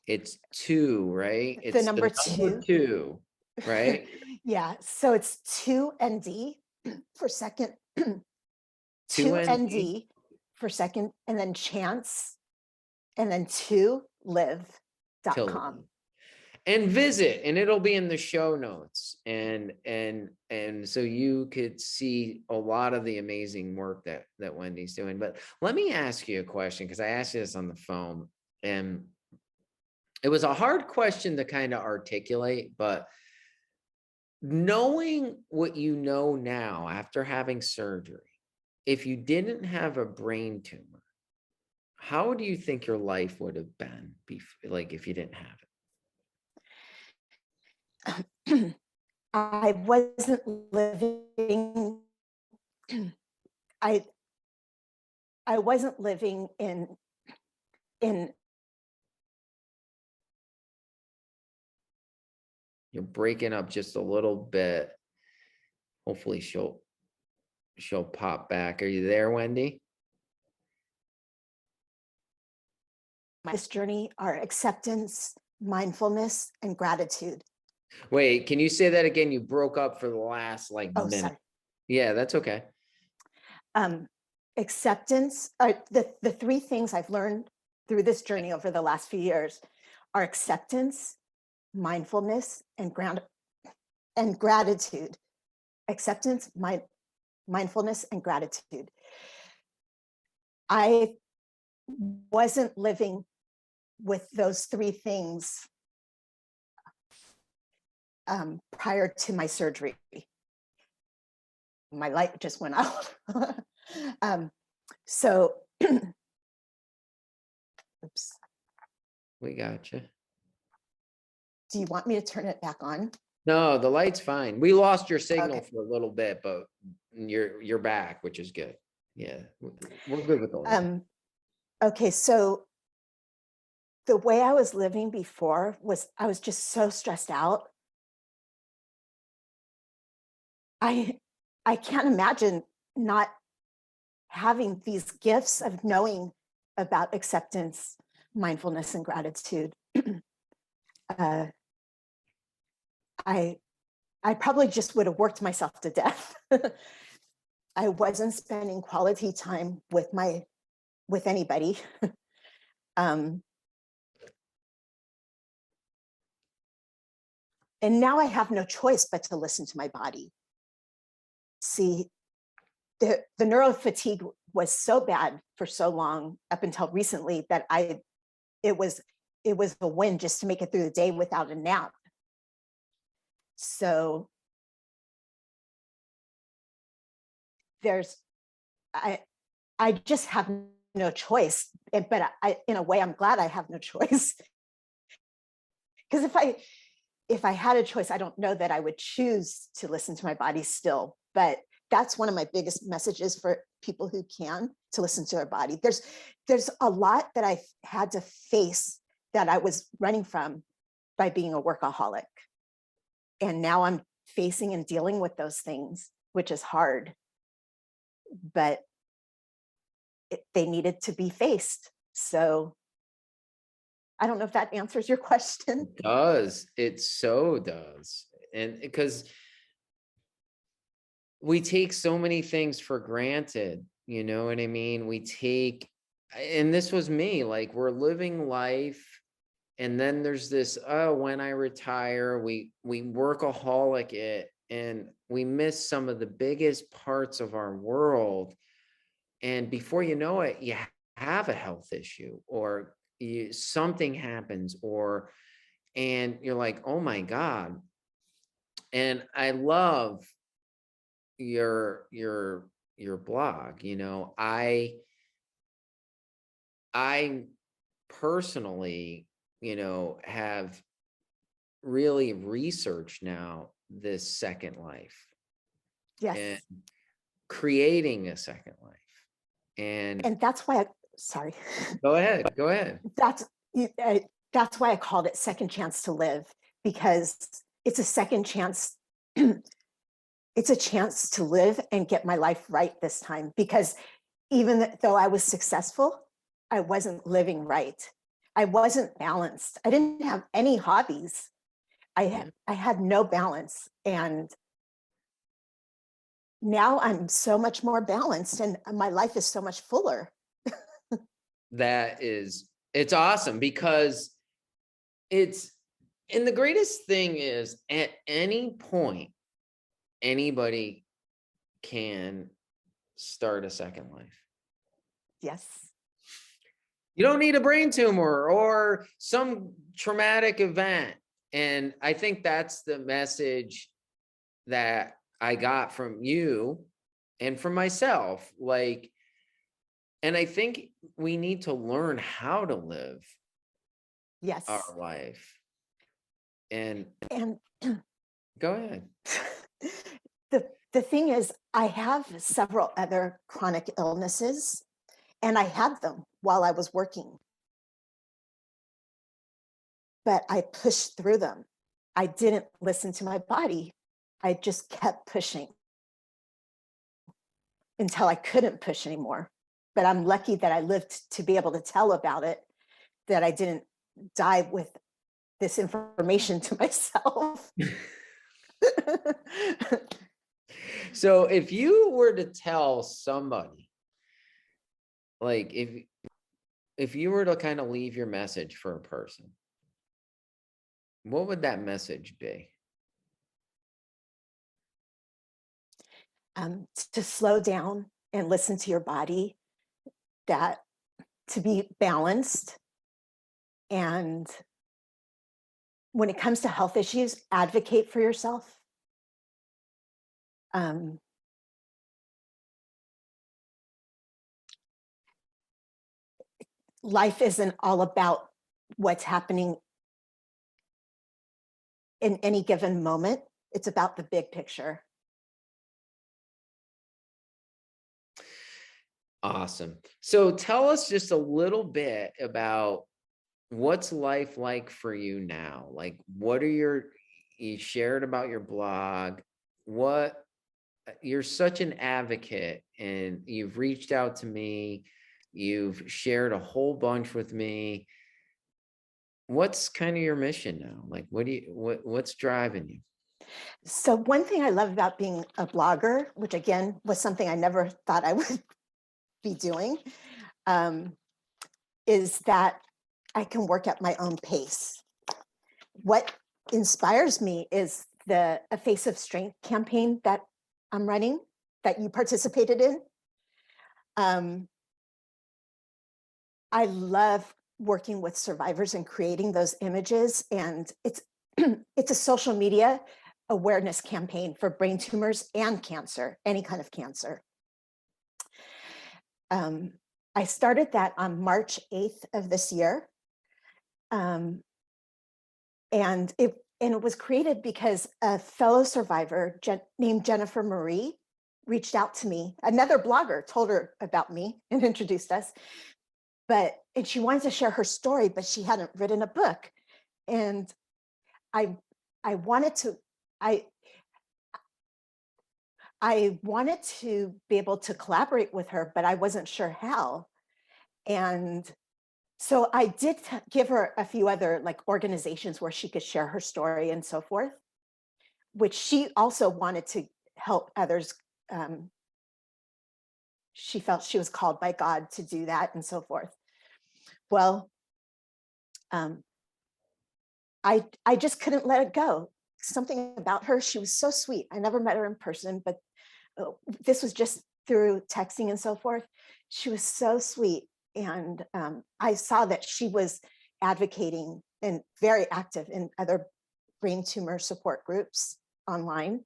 It's two, right? The It's number the number 2. two, right? Yeah. So it's 2ND for second, Two and 2ND for second, and then chance, and then 2live.com. and visit, and it'll be in the show notes, and so you could see a lot of the amazing work that Wendy's doing. But let me ask you a question, because I asked you this on the phone, and it was a hard question to kind of articulate, but knowing what you know now after having surgery, if you didn't have a brain tumor, how do you think your life would have been, like, if you didn't have it? I wasn't living, I I wasn't living in You're breaking up just a little bit. Hopefully she'll pop back. Are you there, Wendy? this journey are acceptance, mindfulness, and gratitude. Wait, can you say that again? You broke up for the last Oh, minute. sorry. Yeah, that's okay. Acceptance, the 3 things I've learned through this journey over the last few years are acceptance, mindfulness, and gratitude. Acceptance, mindfulness, and gratitude. I wasn't living with those 3 things prior to my surgery. My light just went out. So, oops. We got you. Do you want me to turn it back on? No, the light's fine. We lost your signal Okay. for a little bit, but you're back, which is good. Yeah, we're good with the light. Okay, so the way I was living before was I was just so stressed out. I I can't imagine not having these gifts of knowing about acceptance, mindfulness, and gratitude. uh, I I probably just would have worked myself to death. I wasn't spending quality time with anybody. um, and now I have no choice but to listen to my body. See, the neuro fatigue was so bad for so long up until recently that it was it was a win just to make it through the day without a nap. So there's I I just have no choice. But in a way, I'm glad I have no choice. Because if I had a choice, I don't know that I would choose to listen to my body still. But that's one of my biggest messages for people who can, to listen to their body. There's a lot that I had to face that I was running from by being a workaholic. And now I'm facing and dealing with those things, which is hard, but they needed to be faced. So I don't know if that answers your question. It so does. And because we take so many things for granted, you know what I mean? And this was me, like, we're living life, and then there's this, oh, when I retire, we workaholic it, and we miss some of the biggest parts of our world. And before you know it, you have a health issue, or something happens, and you're like, oh my God. And I love your blog. I personally, have really researched now this second life Yes. and creating a second life. And that's why sorry. go ahead. That's that's why I called it Second Chance to Live, because it's a second chance. It's a chance to live and get my life right this time, because even though I was successful, I wasn't living right. I wasn't balanced. I didn't have any hobbies. I had no balance. And now I'm so much more balanced and my life is so much fuller. It's awesome, because and the greatest thing is, at any point, anybody can start a second life. Yes. You don't need a brain tumor or some traumatic event. And I think that's the message that I got from you and from myself. And I think we need to learn how to live Yes. our life. And go ahead. The thing is, I have several other chronic illnesses, and I had them while I was working. But I pushed through them. I didn't listen to my body. I just kept pushing until I couldn't push anymore. But I'm lucky that I lived to be able to tell about it, that I didn't die with this information to myself. So if you were to tell somebody, like, if you were to kind of leave your message for a person, what would that message be? To slow down and listen to your body, that to be balanced. And when it comes to health issues, advocate for yourself. Life isn't all about what's happening in any given moment. It's about the big picture. Awesome. So tell us just a little bit about what's life like for you now? Like, what are you shared about your blog. What You're such an advocate and you've reached out to me. You've shared a whole bunch with me. What's kind of your mission now? Like, what's driving you? So one thing I love about being a blogger, which again was something I never thought I would be doing, um, is that I can work at my own pace. What inspires me is a Face of Strength campaign that I'm running, that you participated in. I love working with survivors and creating those images, and it's it's a social media awareness campaign for brain tumors and cancer, any kind of cancer. I started that on March 8th of this year. And it was created because a fellow survivor named Jennifer Marie reached out to me. Another blogger told her about me and introduced us, and she wanted to share her story, but she hadn't written a book. And I wanted to, I wanted to be able to collaborate with her, but I wasn't sure how. And so I did give her a few other like organizations where she could share her story and so forth, which she also wanted to help others. She felt she was called by God to do that and so forth. Well, I just couldn't let it go. Something about her, she was so sweet. I never met her in person, but this was just through texting and so forth. She was so sweet. And I saw that she was advocating and very active in other brain tumor support groups online.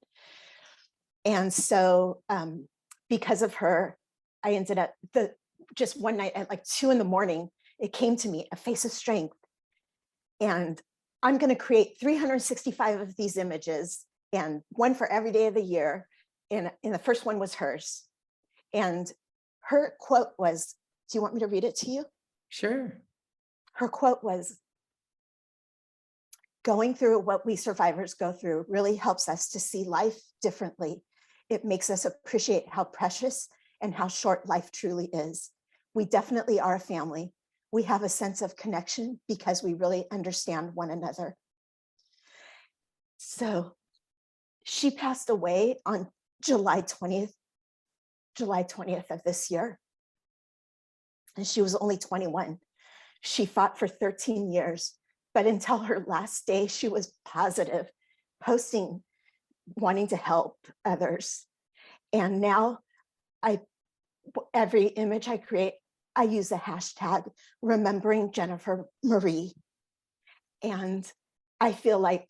And so because of her, I ended up just one night at like 2 a.m, it came to me, A Face of Strength. And I'm going to create 365 of these images, and one for every day of the year. And the first one was hers. And her quote was, do you want me to read it to you? Sure. Her quote was, going through what we survivors go through really helps us to see life differently. It makes us appreciate how precious and how short life truly is. We definitely are a family. We have a sense of connection because we really understand one another. So she passed away on July 20th of this year. And she was only 21. She fought for 13 years, but until her last day, she was positive, posting, wanting to help others. And now every image I create, I use a hashtag remembering Jennifer Marie. And I feel like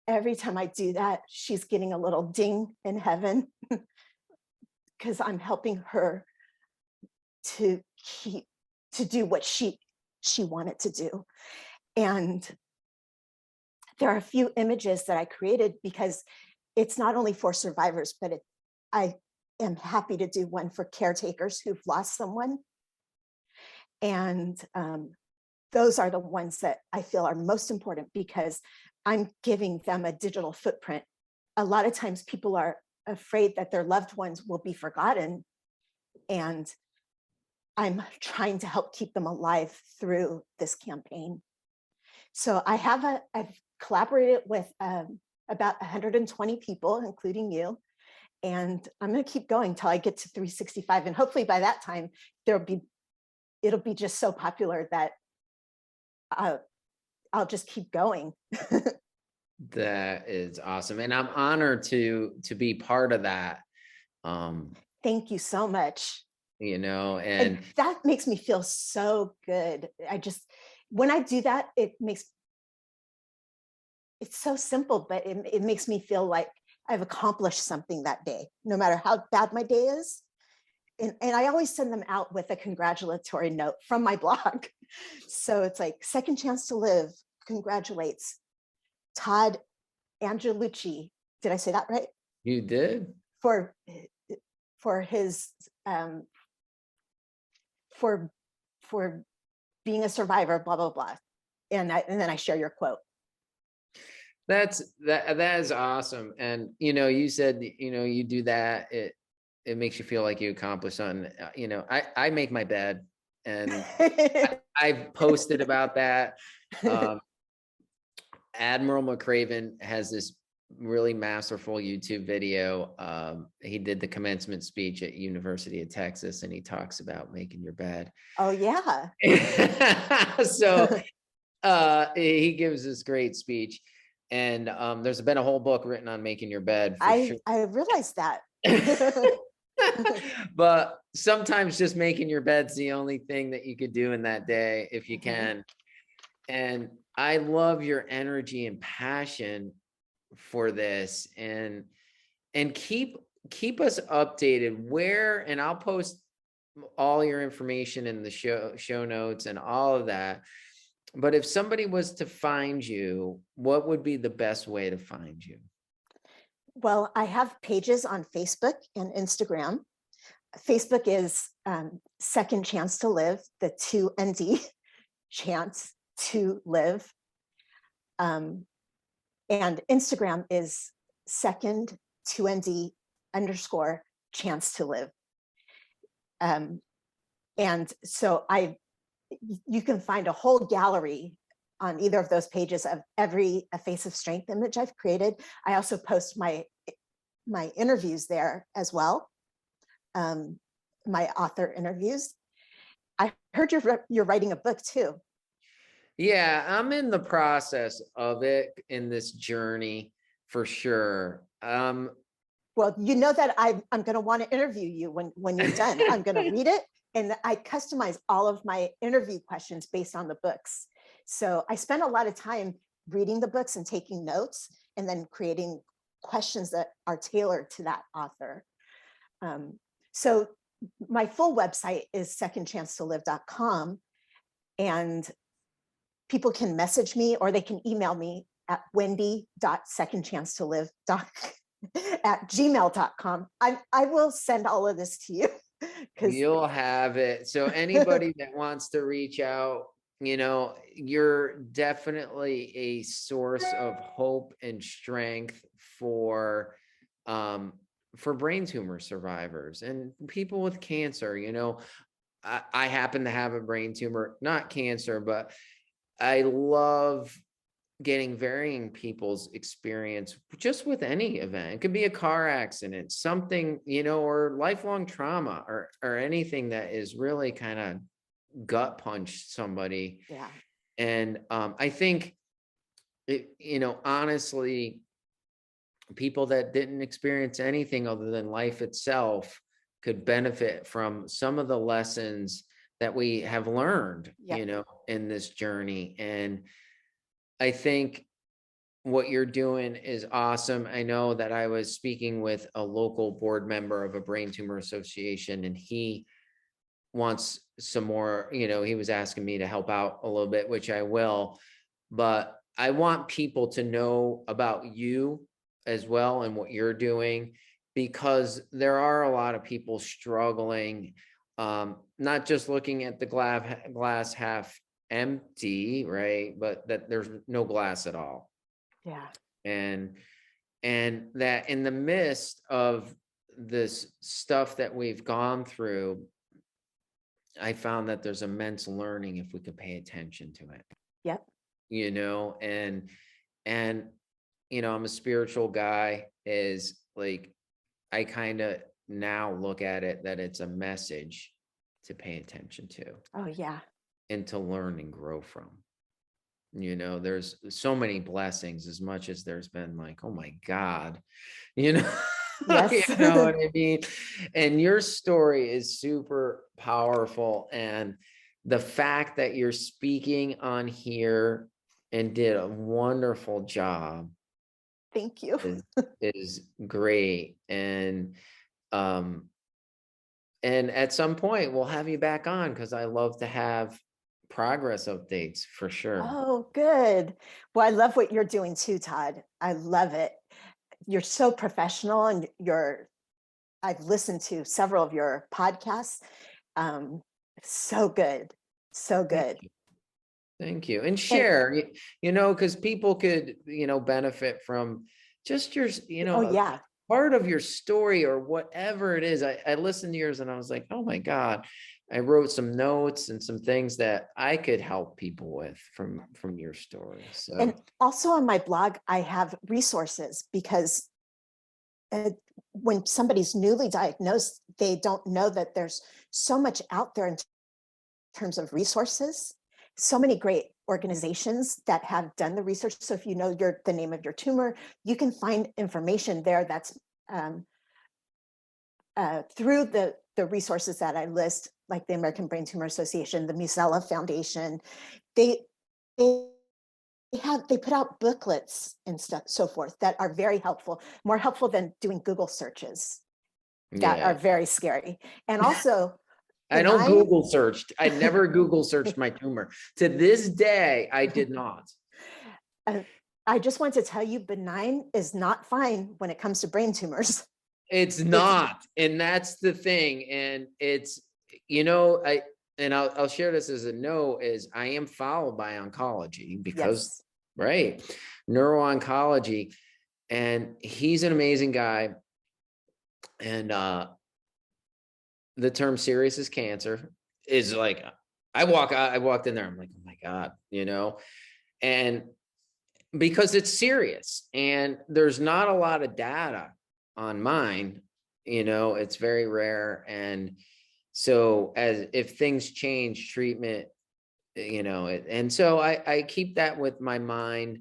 every time I do that, she's getting a little ding in heaven because I'm helping her to do what she wanted to do. And there are a few images that I created because it's not only for survivors, but I am happy to do one for caretakers who've lost someone. And those are the ones that I feel are most important because I'm giving them a digital footprint. A lot of times people are afraid that their loved ones will be forgotten. And I'm trying to help keep them alive through this campaign. So I've collaborated with about 120 people, including you. And I'm going to keep going till I get to 365. And hopefully by that time, it'll be just so popular that I'll just keep going. That is awesome. And I'm honored to be part of that. Thank you so much. And that makes me feel so good. When I do that, it's so simple, but it makes me feel like I've accomplished something that day, no matter how bad my day is. And I always send them out with a congratulatory note from my blog. So it's like, Second Chance to Live congratulates Todd Angelucci. Did I say that right? you did. For his for being a survivor, blah blah blah. and then I share your quote. That is awesome. And you said you do that. It makes you feel like you accomplished something. I make my bed, and I've posted about that. Admiral McCraven has this really masterful YouTube video. He did the commencement speech at University of Texas, and he talks about making your bed. Oh yeah. So he gives this great speech, and there's been a whole book written on making your bed for sure. I realized that. But sometimes just making your bed's the only thing that you could do in that day, if you can. And I love your energy and passion for this, and keep us updated where, and I'll post all your information in the show notes and all of that. But if somebody was to find you, what would be the best way to find you? Well, I have pages on Facebook and Instagram. Facebook is Second Chance to Live, the 2ND, chance to live. And Instagram is second 2ND _ chance to live. And so you can find a whole gallery on either of those pages of every A Face of Strength image I've created. I also post my interviews there as well, my author interviews. I heard you're writing a book too. Yeah, I'm in the process of it, in this journey for sure. Well, you know that I'm going to want to interview you when you're done. I'm going to read it, and I customize all of my interview questions based on the books. So I spend a lot of time reading the books and taking notes, and then creating questions that are tailored to that author. So my full website is secondchancetolive.com, and people can message me or they can email me at wendy.secondchancetolive@gmail.com. I will send all of this to you. You'll have it. So anybody that wants to reach out, you're definitely a source of hope and strength for brain tumor survivors and people with cancer. I happen to have a brain tumor, not cancer, but I love getting varying people's experience just with any event. It could be a car accident, something, or lifelong trauma, or anything that is really kind of gut punch somebody. Yeah. And I think, honestly, people that didn't experience anything other than life itself could benefit from some of the lessons that we have learned, Yep. in this journey. And I think what you're doing is awesome. I know that I was speaking with a local board member of a brain tumor association, and he wants some more, he was asking me to help out a little bit, which I will, but I want people to know about you as well and what you're doing, because there are a lot of people struggling, not just looking at the glass half empty, right? But that there's no glass at all. Yeah. And that in the midst of this stuff that we've gone through, I found that there's immense learning if we could pay attention to it. Yep. And I'm a spiritual guy, is like, I kind of now look at it that it's a message to pay attention to. Oh yeah. And to learn and grow from. There's so many blessings, as much as there's been like, oh my God, Yes. you know what I mean? And your story is super powerful. And the fact that you're speaking on here and did a wonderful job. Thank you. Is great. And at some point we'll have you back on, because I love to have progress updates for sure. Oh, good. Well, I love what you're doing too, Todd. I love it. You're so professional, and I've listened to several of your podcasts. So good. So good. Thank you. And And share, because people could, benefit from just your, oh a yeah. part of your story or whatever it is. I listened to yours and I was like, oh my God, I wrote some notes and some things that I could help people with from your story. And So also on my blog, I have resources because when somebody's newly diagnosed, they don't know that there's so much out there in terms of resources, so many great organizations that have done the research. So if you know the name of your tumor, you can find information there that's um, through the resources that I list, like the American Brain Tumor Association, the Musella Foundation. They they they put out booklets and stuff, so forth, that are very helpful, more helpful than doing Google searches that are yeah, very scary. And also I don't benign. Google searched. I never Google searched my tumor. To this day, I did not. uh, I just want to tell you, benign is not fine when it comes to brain tumors. It's It's not. And that's the thing. And it's, I'll share this as a note is I am followed by oncology because, yes, right, neuro-oncology. And he's an amazing guy. And the term serious is cancer is like, I walked in there. I'm like, oh my God, and because it's serious and there's not a lot of data on mine, it's very rare. And so as if things change treatment, and so I keep that with my mind.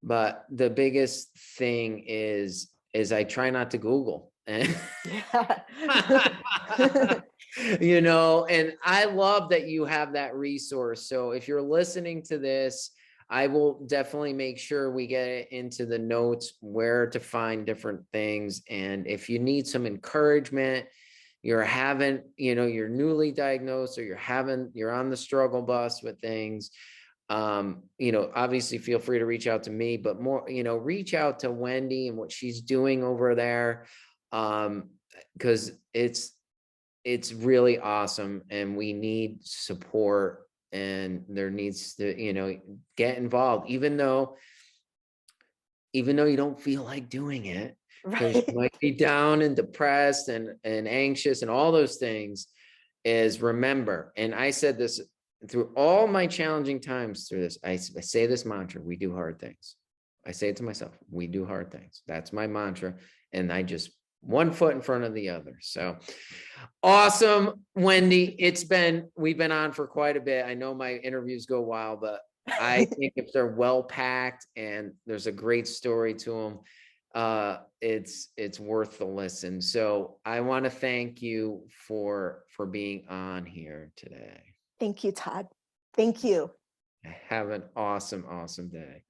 But the biggest thing is I try not to Google. And yeah. and I love that you have that resource. So if you're listening to this, I will definitely make sure we get it into the notes where to find different things. And if you need some encouragement, you're newly diagnosed or you're on the struggle bus with things, obviously feel free to reach out to me, but more, reach out to Wendy and what she's doing over there. Because it's really awesome and we need support and there needs to, get involved, even though you don't feel like doing it, because you Right. might be down and depressed and anxious and all those things, is remember, and I said this through all my challenging times through this, I say this mantra: we do hard things. I say it to myself: we do hard things. That's my mantra. And I just one foot in front of the other. So awesome, Wendy. We've been on for quite a bit. I know my interviews go wild, but I think if they're well packed and there's a great story to them, it's worth the listen. So I want to thank you for being on here today. Thank you, Todd. Thank you. Have an awesome day.